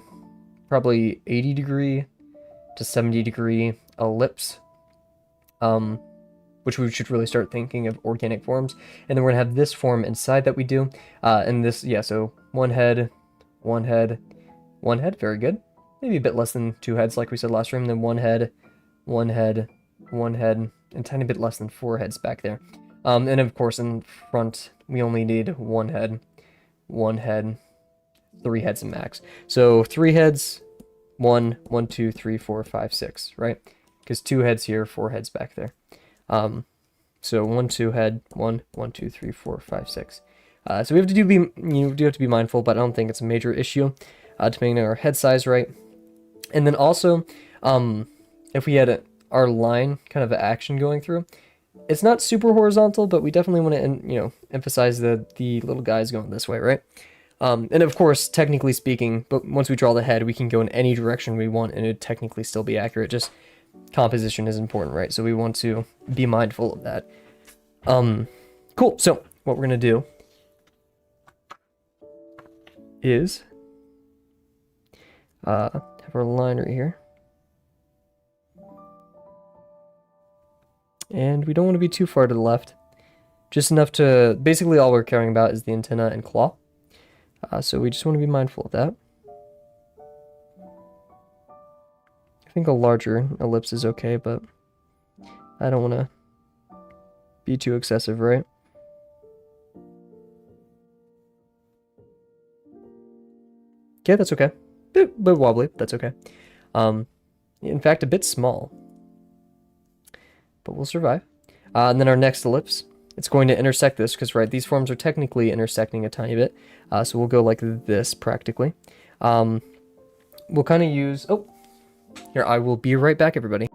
probably 80 degree to 70 degree ellipse. Which we should really start thinking of organic forms. And then we're gonna have this form inside that we do. And this, yeah, so 1 head, 1 head, one head, very good. Maybe a bit less than 2 heads, like we said last stream. Then one head, one head, one head, and a tiny bit less than 4 heads back there. And of course, in front, we only need one head, 3 heads in max. So 3 heads, 1, 1, 2, 3, 4, 5, 6, right? Because 2 heads here, 4 heads back there. So 1, 2 head, 1, 1, 2, 3, 4, 5, 6. So we have to do have to be mindful, but I don't think it's a major issue to make our head size right. And then also, if we had our line kind of action going through, it's not super horizontal, but we definitely want to emphasize the little guys going this way, right? And of course, technically speaking, but once we draw the head, we can go in any direction we want, and it'd technically still be accurate. Just composition is important, right? So we want to be mindful of that. Cool. So what we're gonna do is have our line right here. And we don't want to be too far to the left. Just enough to, basically all we're caring about is the antenna and claw. So we just want to be mindful of that. I think a larger ellipse is okay, but I don't want to be too excessive, right? Okay, that's okay. Bit wobbly, that's okay. In fact, a bit small. But we'll survive. And then our next ellipse, it's going to intersect this, because, right, these forms are technically intersecting a tiny bit. So we'll go like this, practically. We'll kind of use... Oh, here, I will be right back, everybody.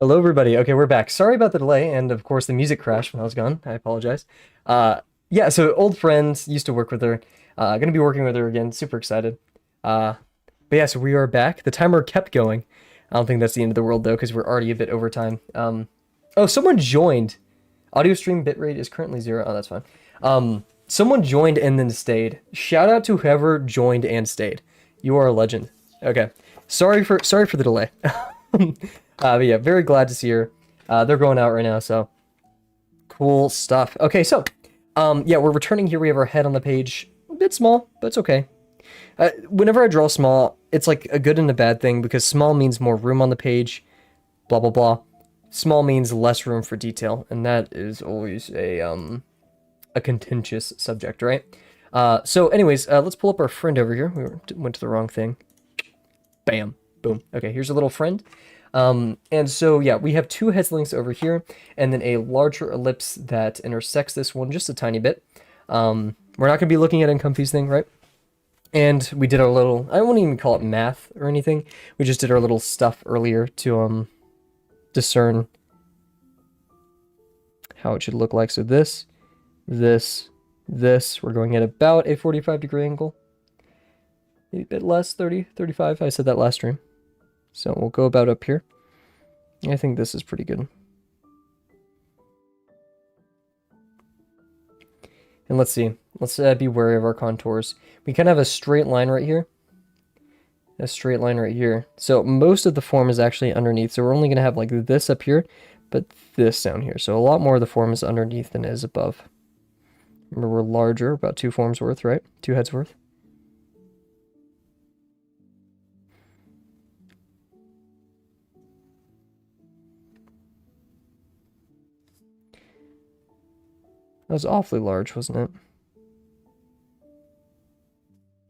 Hello, everybody. Okay, we're back. Sorry about the delay, and of course the music crashed when I was gone. I apologize. Yeah, so old friends, used to work with her. Gonna be working with her again. Super excited. Uh, but yeah, so we are back. The timer kept going. I don't think that's the end of the world though, because we're already a bit over time. Oh, someone joined. Audio stream bitrate is currently 0. Oh, that's fine. Someone joined and then stayed. Shout out to whoever joined and stayed. You are a legend. Okay. Sorry for the delay. But yeah, very glad to see her. They're going out right now, so cool stuff. Okay, so yeah, we're returning here. We have our head on the page. A bit small, but it's okay. Whenever I draw small, it's like a good and a bad thing because small means more room on the page, blah blah blah. Small means less room for detail, and that is always a contentious subject, right? So anyways, let's pull up our friend over here. Went to the wrong thing. Bam. Boom. Okay, here's a little friend. And so, yeah, we have two heads links over here, and then a larger ellipse that intersects this one just a tiny bit. We're not going to be looking at Uncomfy's thing, right? And we did our little, I won't even call it math or anything. We just did our little stuff earlier to discern how it should look like. So this, we're going at about a 45-degree angle. Maybe a bit less, 30, 35. I said that last stream. So we'll go about up here. I think this is pretty good. And let's see. Let's be wary of our contours. We kind of have a straight line right here. A straight line right here. So most of the form is actually underneath. So we're only going to have like this up here, but this down here. So a lot more of the form is underneath than it is above. Remember, we're larger, about 2 forms worth, right? 2 heads worth. That was awfully large, wasn't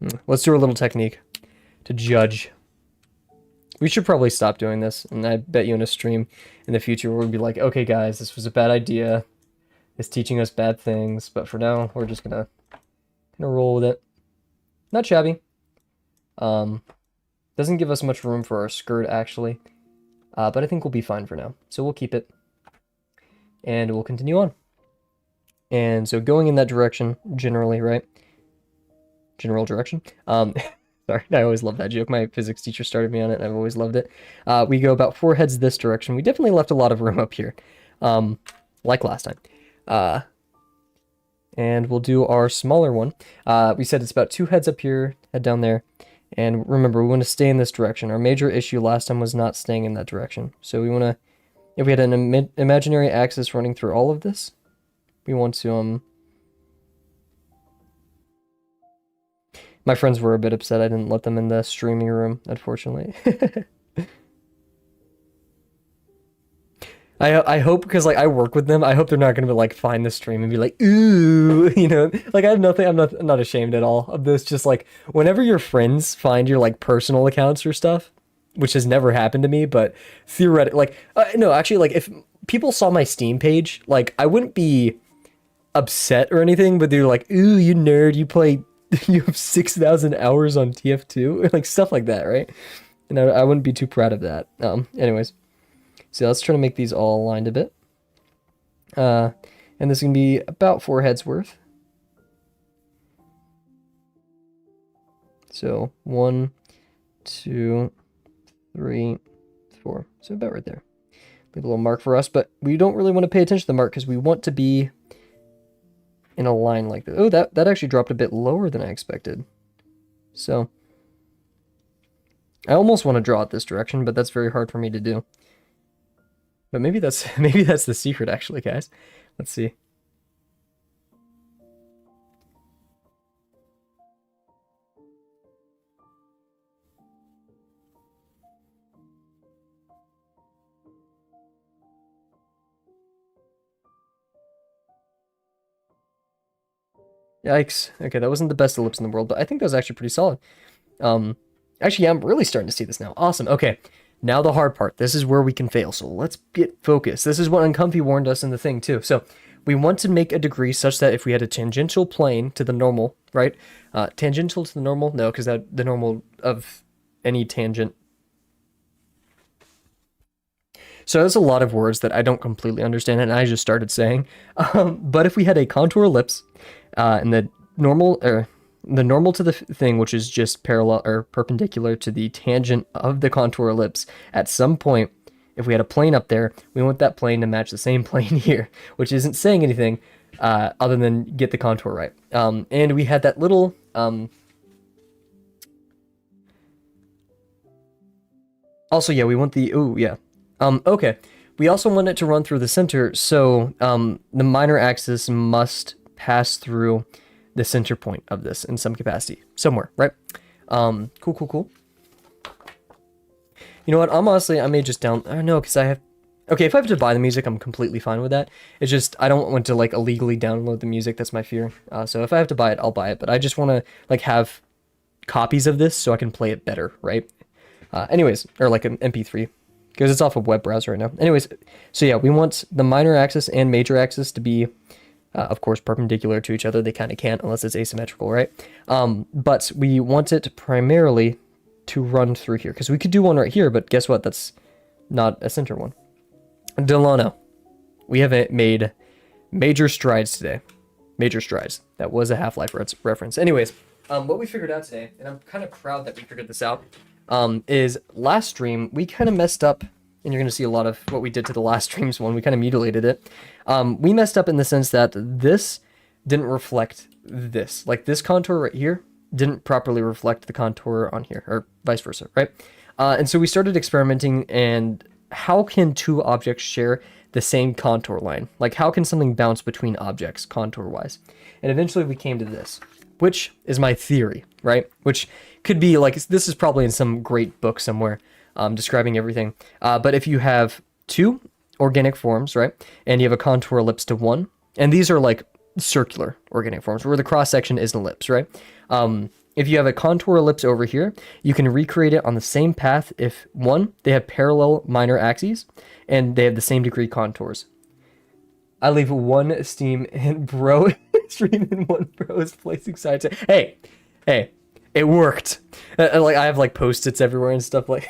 it? Let's do a little technique to judge. We should probably stop doing this, and I bet you in a stream in the future we'll be like, okay guys, this was a bad idea. It's teaching us bad things, but for now, we're just gonna roll with it. Not shabby. Doesn't give us much room for our skirt, actually. But I think we'll be fine for now. So we'll keep it. And we'll continue on. And so going in that direction, generally, right? General direction. Sorry, I always love that joke. My physics teacher started me on it, and I've always loved it. We go about 4 heads this direction. We definitely left a lot of room up here, like last time. And we'll do our smaller one. We said it's about 2 heads up here, head down there. And remember, we want to stay in this direction. Our major issue last time was not staying in that direction. So we want to, if we had an imaginary axis running through all of this, we want to, my friends were a bit upset I didn't let them in the streaming room, unfortunately. I hope, because like I work with them, I hope they're not gonna be like find the stream and be like, ooh, you know, like I have nothing, I'm not ashamed at all of this. Just like whenever your friends find your like personal accounts or stuff, which has never happened to me, but theoretically, like no, actually, like if people saw my Steam page, like I wouldn't be upset or anything, but they're like, ooh, you nerd, you play, you have 6,000 hours on TF2, like stuff like that, right? And I wouldn't be too proud of that. Anyways. So let's try to make these all aligned a bit. And this is going to be about 4 heads worth. So 1, 2, 3, 4. So about right there. Leave a little mark for us, but we don't really want to pay attention to the mark because we want to be in a line like this. Oh, that actually dropped a bit lower than I expected. So I almost want to draw it this direction, but that's very hard for me to do. But maybe that's the secret, actually, guys. Let's see. Yikes. Okay, that wasn't the best ellipse in the world, but I think that was actually pretty solid. Actually, yeah, I'm really starting to see this now. Awesome. Okay. Now the hard part. This is where we can fail. So let's get focused. This is what Uncomfy warned us in the thing too. So we want to make a degree such that if we had a tangential plane to the normal, right? Tangential to the normal? No, because the normal of any tangent. So that's a lot of words that I don't completely understand, and I just started saying. But if we had a contour ellipse, and the normal to the thing, which is just parallel or perpendicular to the tangent of the contour ellipse, at some point, if we had a plane up there, we want that plane to match the same plane here, which isn't saying anything other than get the contour right. And we had that little also, yeah, we want the, ooh, yeah. Okay. We also want it to run through the center, so the minor axis must pass through the center point of this in some capacity, somewhere, right? Cool. You know what, I may just I don't know, because I have, okay, if I have to buy the music, I'm completely fine with that. It's just, I don't want to, like, illegally download the music, that's my fear. So if I have to buy it, I'll buy it, but I just want to, like, have copies of this so I can play it better, right? Anyways, or like an MP3, because it's off a web browser right now. Anyways, so yeah, we want the minor axis and major axis to be, of course, perpendicular to each other. They kind of can't unless it's asymmetrical, right? But we want it primarily to run through here, because we could do one right here, but guess what? That's not a center one. Delano, we have made major strides today. Major strides. That was a Half-Life reference. Anyways, what we figured out today, and I'm kind of proud that we figured this out, is last stream, we kind of messed up, and you're going to see a lot of what we did to the last stream's one. We kind of mutilated it. We messed up in the sense that this didn't reflect this. Like, this contour right here didn't properly reflect the contour on here, or vice versa, right? And so we started experimenting, and how can two objects share the same contour line? Like, how can something bounce between objects contour-wise? And eventually we came to this, which is my theory, right? Which could be like, this is probably in some great book somewhere describing everything. But if you have two organic forms, right, and you have a contour ellipse to one, and these are like circular organic forms where the cross-section is an ellipse, right? If you have a contour ellipse over here, you can recreate it on the same path if, one, they have parallel minor axes, and they have the same degree contours. I leave one Steam and bro stream in one bro is placing side to. Hey, it worked. Like, I have like post-its everywhere and stuff like.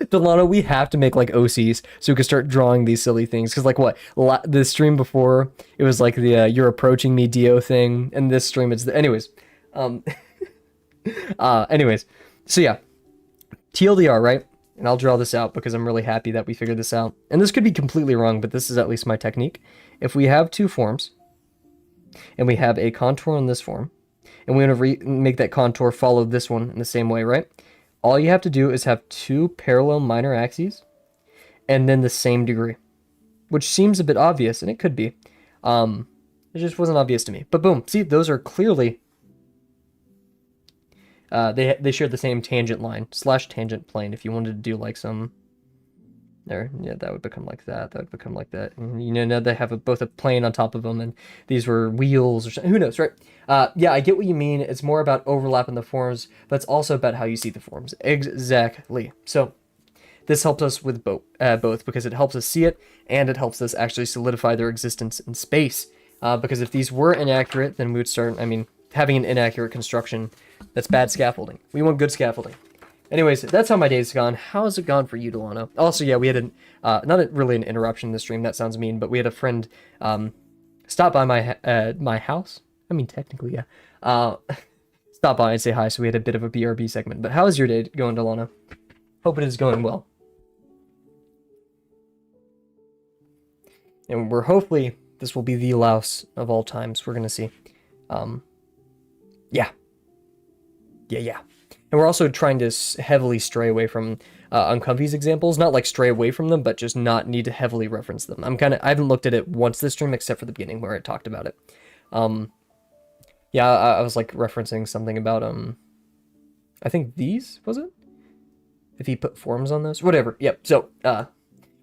Delano, we have to make like OCs so we can start drawing these silly things. Because like what the stream before, it was like the you're approaching me Dio thing, and this stream it's the anyways. Anyways, so yeah, TLDR, right? And I'll draw this out because I'm really happy that we figured this out. And this could be completely wrong, but this is at least my technique. If we have two forms, and we have a contour in this form, and we want to make that contour follow this one in the same way, right? All you have to do is have two parallel minor axes, and then the same degree. Which seems a bit obvious, and it could be. It just wasn't obvious to me. But boom, see, those are clearly... they share the same tangent line / tangent plane. If you wanted to do like some there, yeah, that would become like that. That would become like that. And, you know, now they have both a plane on top of them, and these were wheels or something. Who knows, right? Yeah, I get what you mean. It's more about overlap in the forms, but it's also about how you see the forms. Exactly. So this helps us with both because it helps us see it, and it helps us actually solidify their existence in space. Because if these were inaccurate, then we would start, I mean, having an inaccurate construction. That's bad scaffolding. We want good scaffolding. Anyways, that's how my day's gone. How's it gone for you, Delano? Also, yeah, we had really an interruption in the stream. That sounds mean, but we had a friend stop by my house. I mean, technically, yeah. Stop by and say hi, so we had a bit of a BRB segment. But how is your day going, Delano? Hope it is going well. And we're hopefully, this will be the louse of all times. We're going to see. Yeah. And we're also trying to heavily stray away from Uncomfy's examples. Not like stray away from them, but just not need to heavily reference them. I haven't looked at it once this stream, except for the beginning where I talked about it. Yeah, I was like referencing something about, I think these, was it? If he put forms on those? Whatever, yep, so,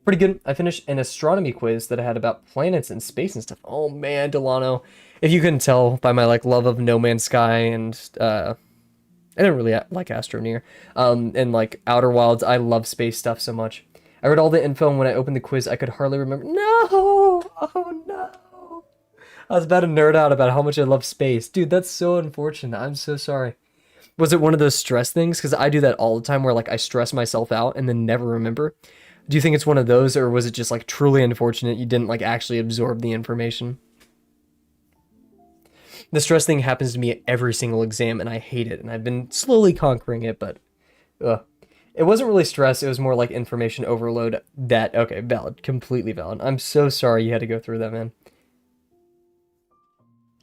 pretty good. I finished an astronomy quiz that I had about planets and space and stuff. Oh man, Delano. If you couldn't tell by my like love of No Man's Sky and, I didn't really like Astroneer, and like Outer Wilds, I love space stuff so much. I read all the info, and when I opened the quiz, I could hardly remember. No! Oh no! I was about to nerd out about how much I love space. Dude, that's so unfortunate. I'm so sorry. Was it one of those stress things? Because I do that all the time where like I stress myself out and then never remember. Do you think it's one of those, or was it just like truly unfortunate you didn't like actually absorb the information? The stress thing happens to me at every single exam, and I hate it. And I've been slowly conquering it, but ugh. It wasn't really stress. It was more like information overload. That okay, valid, completely valid. I'm so sorry you had to go through that, man.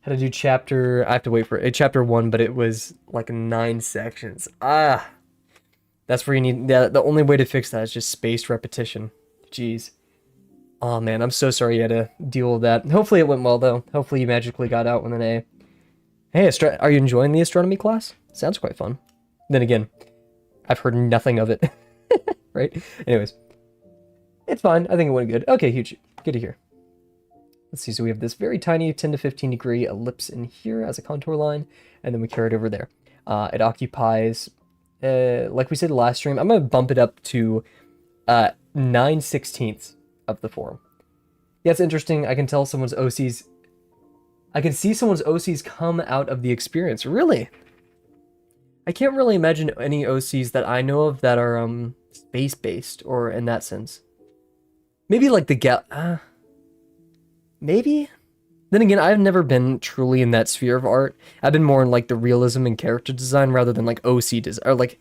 Had to do chapter. I have to wait for it. Chapter one, but it was like 9 sections. Ah, that's where you need. The only way to fix that is just spaced repetition. Jeez. Oh man, I'm so sorry you had to deal with that. Hopefully it went well though. Hopefully you magically got out with an A. Hey, are you enjoying the astronomy class? Sounds quite fun. Then again, I've heard nothing of it. Right? Anyways, it's fine. I think it went good. Okay, huge. Good to hear. Let's see. So we have this very tiny 10 to 15 degree ellipse in here as a contour line, and then we carry it over there. It occupies, like we said last stream, I'm going to bump it up to 9/16 of the form. Yeah, it's interesting. I can tell someone's OCs. I can see someone's OCs come out of the experience. Really? I can't really imagine any OCs that I know of that are space-based or in that sense. Maybe like the maybe? Then again, I've never been truly in that sphere of art. I've been more in like the realism and character design rather than like OC design. Or like,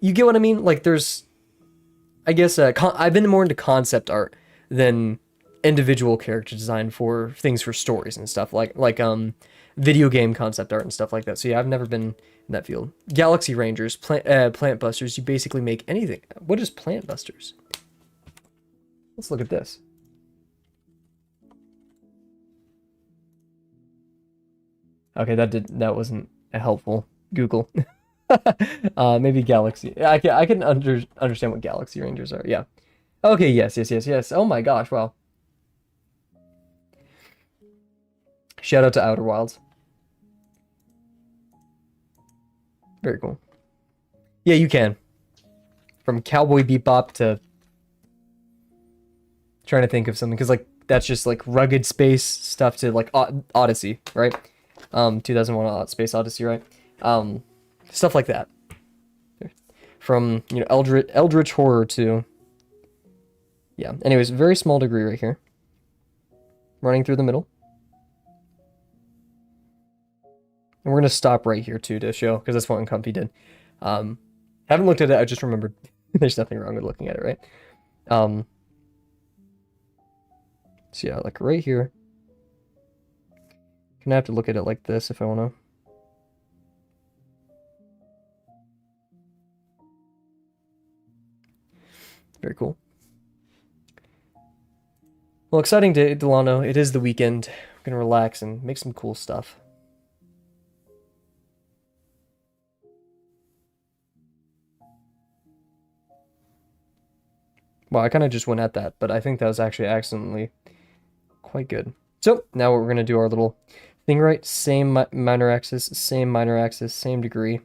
you get what I mean? Like there's, I guess, I've been more into concept art than individual character design for things for stories and stuff like video game concept art and stuff like that. So yeah, I've never been in that field. Galaxy Rangers, Plant Busters, you basically make anything. What is Plant Busters? Let's look at this. Okay, that wasn't a helpful Google. Maybe Galaxy. I can understand what Galaxy Rangers are. Yeah. Okay, yes. Oh my gosh, wow. Shout out to Outer Wilds. Very cool. Yeah, you can. From Cowboy Bebop to trying to think of something, because like that's just like rugged space stuff to like Odyssey, right? 2001 Space Odyssey, right? Stuff like that. From, you know, Eldritch horror to, yeah. Anyways, very small degree right here. Running through the middle. And we're going to stop right here, too, to show, because that's what Uncomfy did. Haven't looked at it, I just remembered. There's nothing wrong with looking at it, right? So yeah, like right here. Gonna have to look at it like this if I want to. Very cool. Well, exciting day, Delano. It is the weekend. I'm gonna relax and make some cool stuff. Well, I kind of just went at that, but I think that was actually accidentally quite good. So now we're gonna do our little thing, right? Same minor axis, same degree.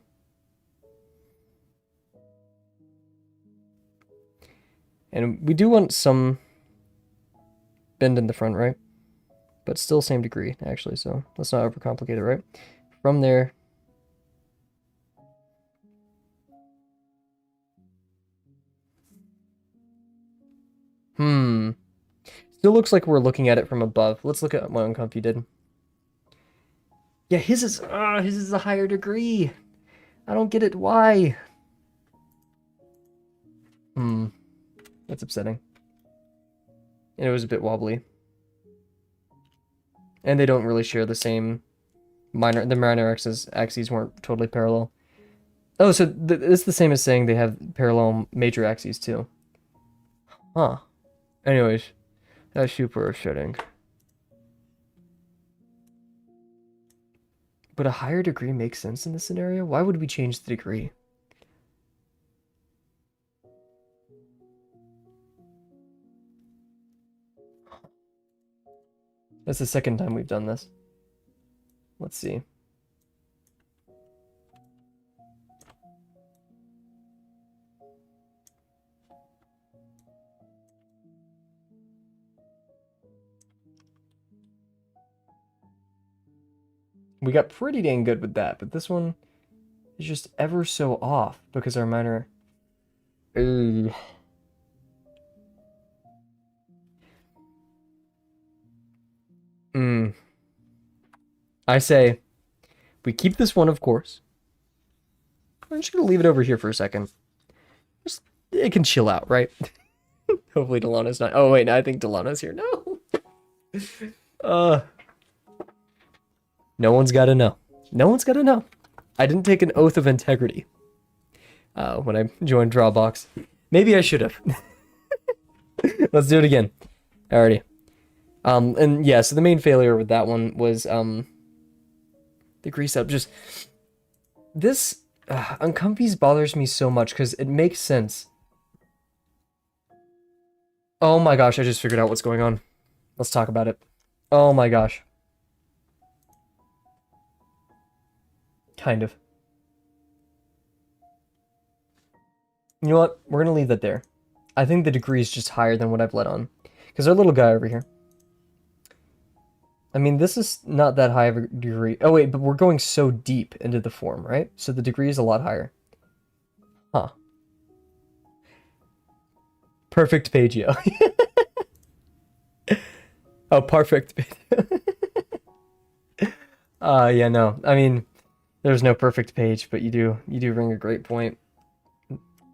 And we do want some bend in the front, right? But still same degree, actually, so let's not overcomplicate it, right? From there. Still looks like we're looking at it from above. Let's look at what Uncomfy did. Yeah, his is a higher degree. I don't get it. Why? That's upsetting. And it was a bit wobbly. And they don't really share the same the minor axes weren't totally parallel. Oh, so it's the same as saying they have parallel major axes too. Huh. Anyways, that's super upsetting. But a higher degree makes sense in this scenario? Why would we change the degree? That's the second time we've done this. Let's see. We got pretty dang good with that, but this one is just ever so off because our minor... Mm. I say we keep this one, of course. I'm just gonna leave it over here for a second. Just, it can chill out, right? Hopefully Delano's not. Oh wait, no, I think Delano's here. No. Uh. No one's got to know. No one's got to know. I didn't take an oath of integrity when I joined Drawbox. Maybe I should have. Let's do it again. Alrighty. And yeah, so the main failure with that one was the grease up. Just this uncomfies bothers me so much because it makes sense. Oh my gosh, I just figured out what's going on. Let's talk about it. Oh my gosh. Kind of. You know what? We're going to leave that there. I think the degree is just higher than what I've let on. Because our little guy over here. I mean, this is not that high of a degree. Oh, wait, but we're going so deep into the form, right? So the degree is a lot higher. Huh. Perfect Pageo. Oh, perfect. Yeah, no. I mean, there's no perfect page, but you do bring a great point.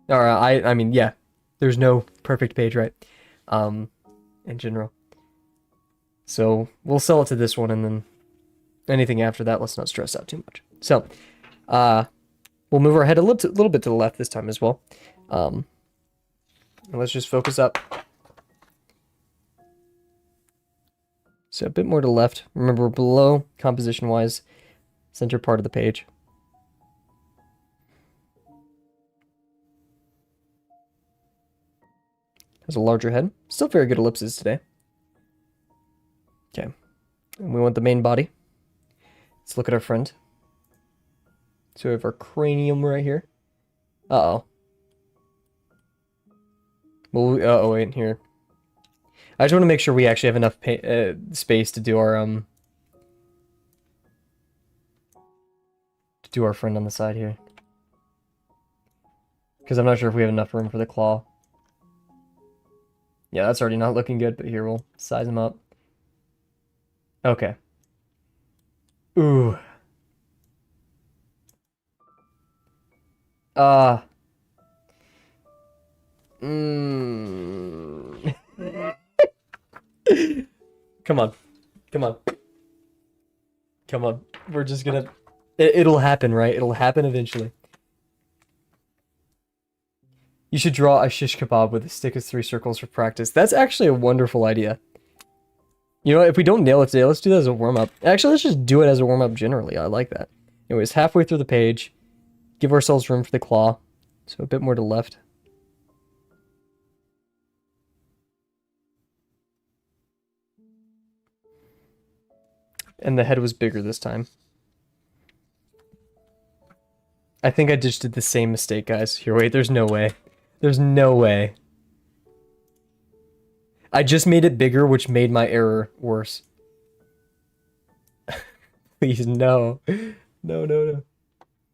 Or I mean, yeah, there's no perfect page, right? In general. So we'll sell it to this one, and then anything after that, let's not stress out too much. So, we'll move our head a little bit to the left this time as well. And let's just focus up. So a bit more to the left. Remember, we're below composition-wise, center part of the page. Has a larger head. Still very good ellipses today. Okay. And we want the main body. Let's look at our friend. So we have our cranium right here. Uh-oh. Well, oh wait, here. I just want to make sure we actually have enough space to do our friend on the side here. Because I'm not sure if we have enough room for the claw. Yeah, that's already not looking good, but here we'll size him up. Okay. Ooh. Come on. Come on. Come on. We're just gonna... It'll happen, right? It'll happen eventually. You should draw a shish kebab with a stick of 3 circles for practice. That's actually a wonderful idea. You know what? If we don't nail it today, let's do that as a warm-up. Actually, let's just do it as a warm-up generally. I like that. Anyways, halfway through the page, give ourselves room for the claw. So a bit more to the left. And the head was bigger this time. I think I just did the same mistake, guys. Here, wait, there's no way. There's no way. I just made it bigger, which made my error worse. Please, no. No, no, no.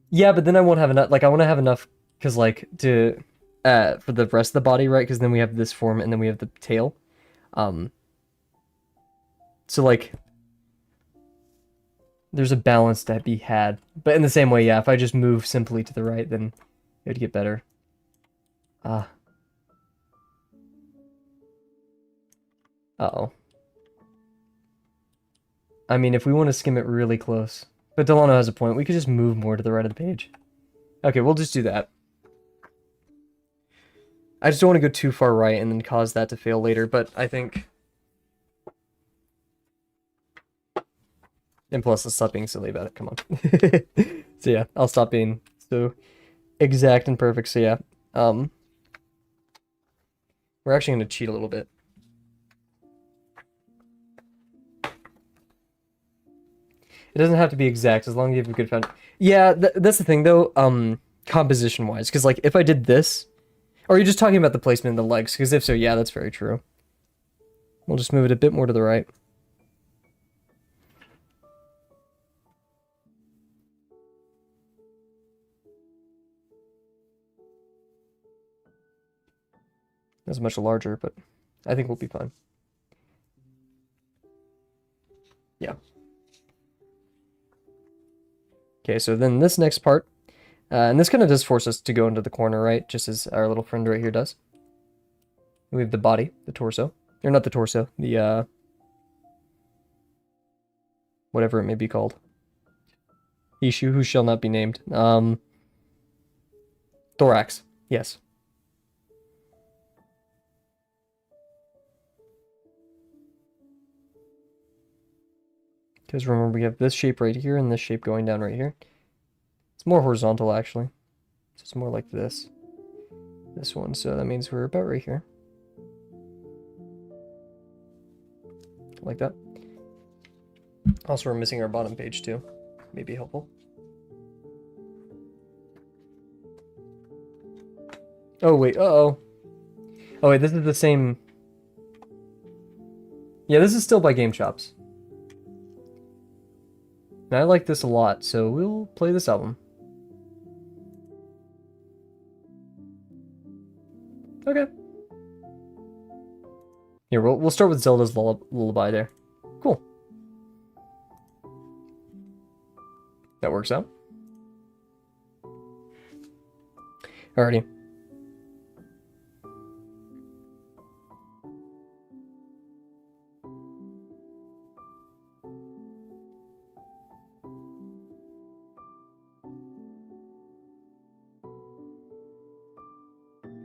Yeah, but then I won't have enough. Like, I want to have enough, because, like, for the rest of the body, right? Because then we have this form, and then we have the tail. So, like... There's a balance to be had. But in the same way, yeah, if I just move simply to the right, then it would get better. Uh-oh. I mean, if we want to skim it really close. But Delano has a point. We could just move more to the right of the page. Okay, we'll just do that. I just don't want to go too far right and then cause that to fail later, but I think... And plus, let's stop being silly about it. Come on. So yeah, I'll stop being so exact and perfect. So yeah, we're actually going to cheat a little bit. It doesn't have to be exact as long as you have a good foundation. Yeah, that's the thing though. Composition-wise, because like if I did this, or are you just talking about the placement of the legs? Because if so, yeah, that's very true. We'll just move it a bit more to the right. That's much larger, but I think we'll be fine. Okay, so then this next part, and this kind of does force us to go into the corner, right? Just as our little friend right here does. We have the body, the torso. Or not the torso, the, whatever it may be called. Issue, who shall not be named. Thorax, yes. Because remember, we have this shape right here and this shape going down right here. It's more horizontal, actually. So it's more like this. This one, so that means we're about right here. Like that. Also, we're missing our bottom page, too. Maybe helpful. Oh, wait, uh-oh. Oh, wait, this is the same... Yeah, this is still by Game Chops. And I like this a lot, so we'll play this album. Okay. Here, we'll start with Zelda's Lullaby there. Cool. That works out. Alrighty.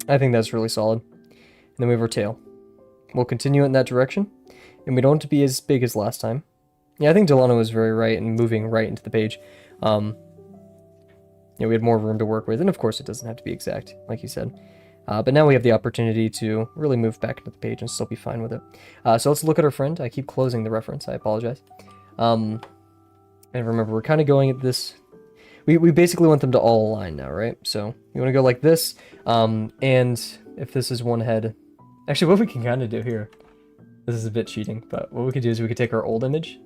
I think that's really solid. And then we have our tail. We'll continue in that direction, and we don't want to be as big as last time. Yeah, I think Delano was very right in moving right into the page. We had more room to work with, and of course it doesn't have to be exact, like you said. But now we have the opportunity to really move back into the page and still be fine with it. So let's look at our friend. I keep closing the reference, I apologize. And remember, we're kind of going at this... We basically want them to all align now, right? So you want to go like this, and if this is one head... Actually, what we can kind of do here, this is a bit cheating, but what we could do is we could take our old image,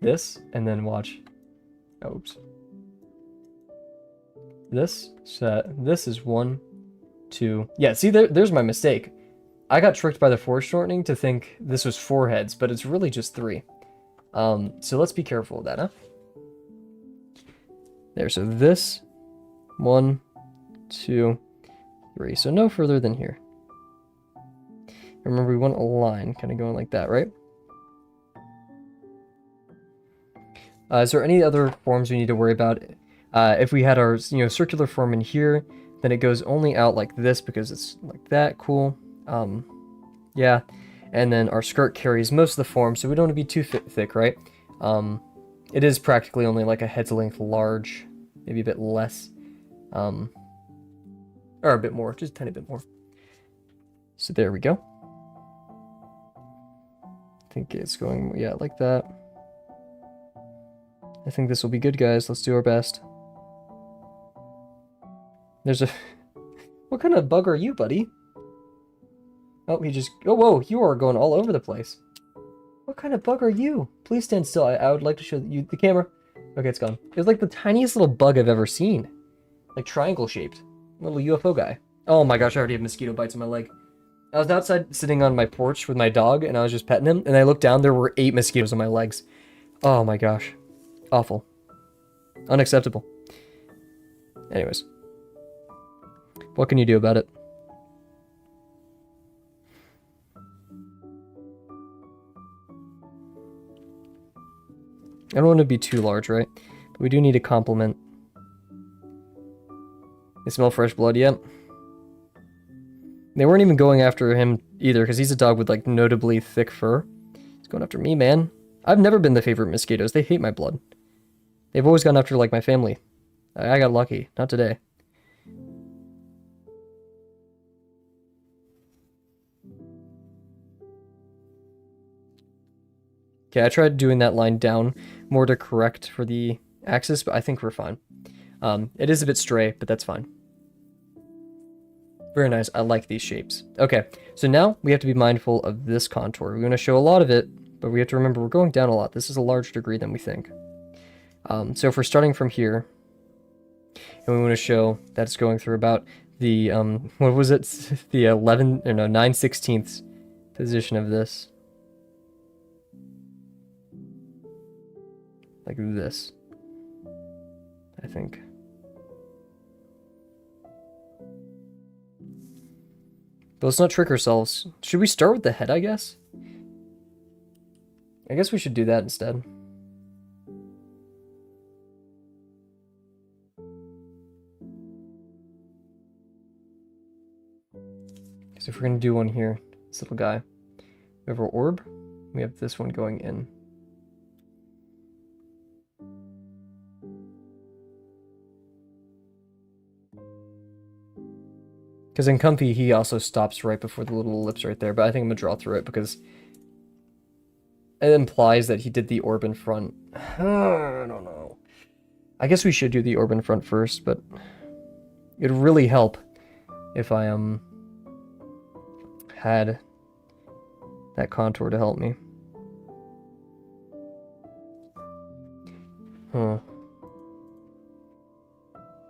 this, and then watch... Oh, oops. This, so this is 1, 2... Yeah, see, there's my mistake. I got tricked by the foreshortening to think this was 4 heads, but it's really just 3. So let's be careful of that, huh? There, so this, 1, 2, 3. So no further than here. Remember, we want a line kind of going like that, right? Is there any other forms we need to worry about? If we had our, circular form in here, then it goes only out like this because it's like that. Cool. Yeah. And then our skirt carries most of the form, so we don't want to be too thick, right? It is practically only like a head's length large, maybe a bit less, or a bit more, just a tiny bit more. So there we go. I think it's going, yeah, like that. I think this will be good, guys. Let's do our best. There's a... What kind of bug are you, buddy? Oh, he just... Oh, whoa, you are going all over the place. What kind of bug are you? Please stand still. I would like to show you the camera. Okay, it's gone. It's like the tiniest little bug I've ever seen. Like triangle-shaped. Little UFO guy. Oh my gosh, I already have mosquito bites on my leg. I was outside sitting on my porch with my dog, and I was just petting him, and I looked down, there were 8 mosquitoes on my legs. Oh my gosh. Awful. Unacceptable. Anyways. What can you do about it? I don't want to be too large, right? But we do need a compliment. They smell fresh blood, yep. They weren't even going after him either, because he's a dog with, like, notably thick fur. He's going after me, man. I've never been the favorite mosquitoes. They hate my blood. They've always gone after, like, my family. I got lucky. Not today. Okay, I tried doing that line down more to correct for the axis, but I think we're fine. It is a bit stray, but that's fine. Very nice. I like these shapes. Okay, so now we have to be mindful of this contour. We're going to show a lot of it, but we have to remember we're going down a lot. This is a larger degree than we think. So if we're starting from here, and we want to show that it's going through about the, what was it? The 9/16 position of this. Like this. think. But let's not trick ourselves. Should we start with the head, I guess? I guess we should do that instead. Because if we're going to do one here, this little guy, we have our orb, we have this one going in. Because in Comfy, he also stops right before the little ellipse right there, but I think I'm going to draw through it because it implies that he did the orb in front. I don't know. I guess we should do the orb in front first, but it'd really help if I had that contour to help me.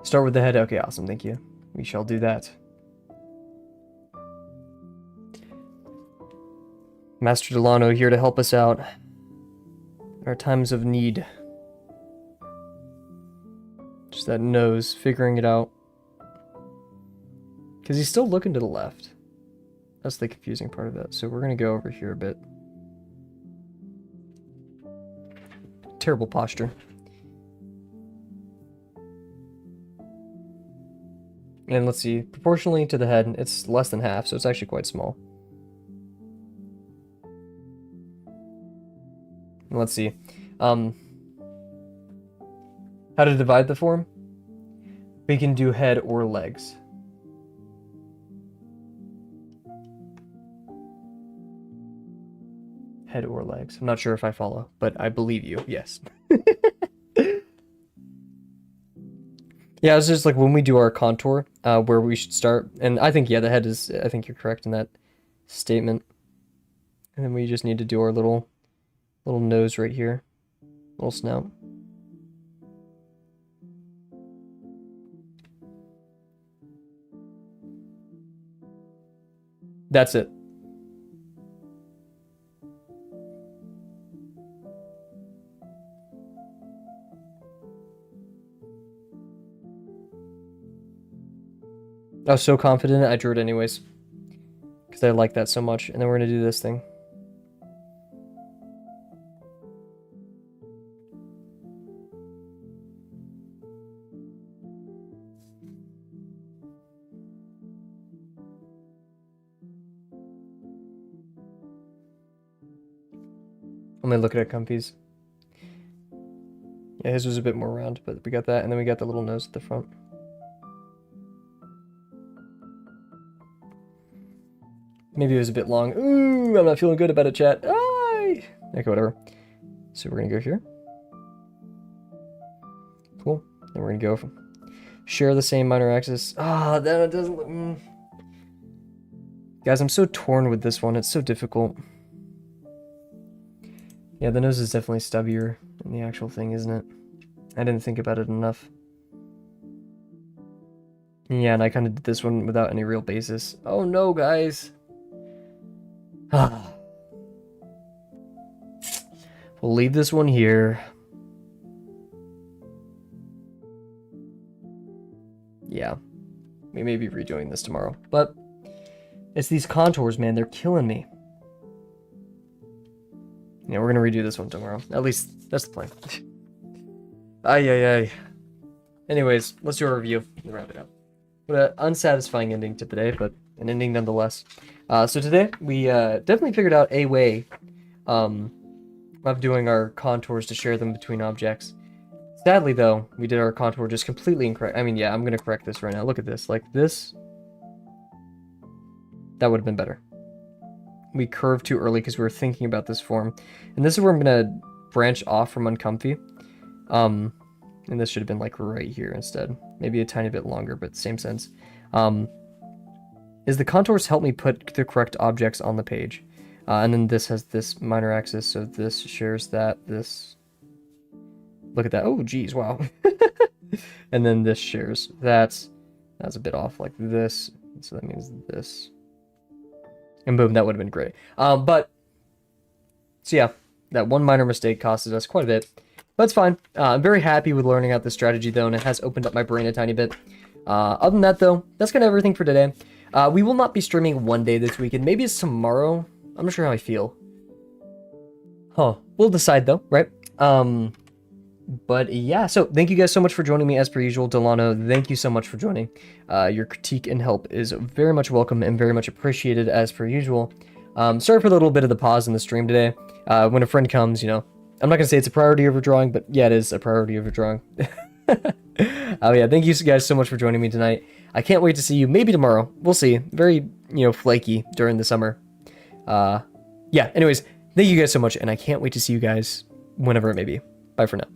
Start with the head. Okay, awesome. Thank you. We shall do that. Master Delano here to help us out in our times of need. Just that nose, figuring it out. Because he's still looking to the left. That's the confusing part of that. So we're going to go over here a bit. Terrible posture. And let's see, proportionally to the head, it's less than half, so it's actually quite small. And let's see. How to divide the form? We can do head or legs. Head or legs. I'm not sure if I follow, but I believe you. Yes. Yeah, it's just like when we do our contour, where we should start. And I think, yeah, the head is, I think you're correct in that statement. And then we just need to do our little nose right here. Little snout. That's it. I was so confident I drew it anyways. Because I like that so much. And then we're going to do this thing. I'm going to look at Comfy's. Yeah, his was a bit more round, but we got that. And then we got the little nose at the front. Maybe it was a bit long. Ooh, I'm not feeling good about it, chat. Aye. Okay, whatever. So we're going to go here. Cool. Then we're going to go from share the same minor axis. Ah, then it doesn't look... Guys, I'm so torn with this one. It's so difficult. Yeah, the nose is definitely stubbier than the actual thing, isn't it? I didn't think about it enough. Yeah, and I kind of did this one without any real basis. Oh no, guys. We'll leave this one here. Yeah. We may be redoing this tomorrow. But it's these contours, man. They're killing me. Yeah, we're going to redo this one tomorrow. At least, that's the plan. Ay. Anyways, let's do a review and wrap it up. What an unsatisfying ending to today, but an ending nonetheless. So today, we definitely figured out a way of doing our contours to share them between objects. Sadly, though, we did our contour just completely incorrect. I mean, yeah, I'm going to correct this right now. Look at this. Like this. That would have been better. We curved too early because we were thinking about this form. And this is where I'm going to branch off from uncomfy. And this should have been like right here instead. Maybe a tiny bit longer, but same sense. Is the contours help me put the correct objects on the page. And then this has this minor axis, so this shares that, this... Look at that. Oh, geez, wow. And then this shares. That's a bit off like this. So that means this. And boom, that would have been great. So yeah, that one minor mistake costed us quite a bit. But it's fine. I'm very happy with learning out this strategy, though, and it has opened up my brain a tiny bit. Other than that, though, that's kind of everything for today. We will not be streaming one day this weekend. Maybe it's tomorrow. I'm not sure how I feel. Huh. We'll decide, though, right? But yeah, so thank you guys so much for joining me as per usual. Delano, thank you so much for joining. Your critique and help is very much welcome and very much appreciated as per usual. Sorry for the little bit of the pause in the stream today. When a friend comes, you know, I'm not going to say it's a priority over drawing, but yeah, it is a priority over drawing. Oh yeah, thank you guys so much for joining me tonight. I can't wait to see you maybe tomorrow. We'll see. Very, you know, flaky during the summer. Yeah, anyways, thank you guys so much, and I can't wait to see you guys whenever it may be. Bye for now.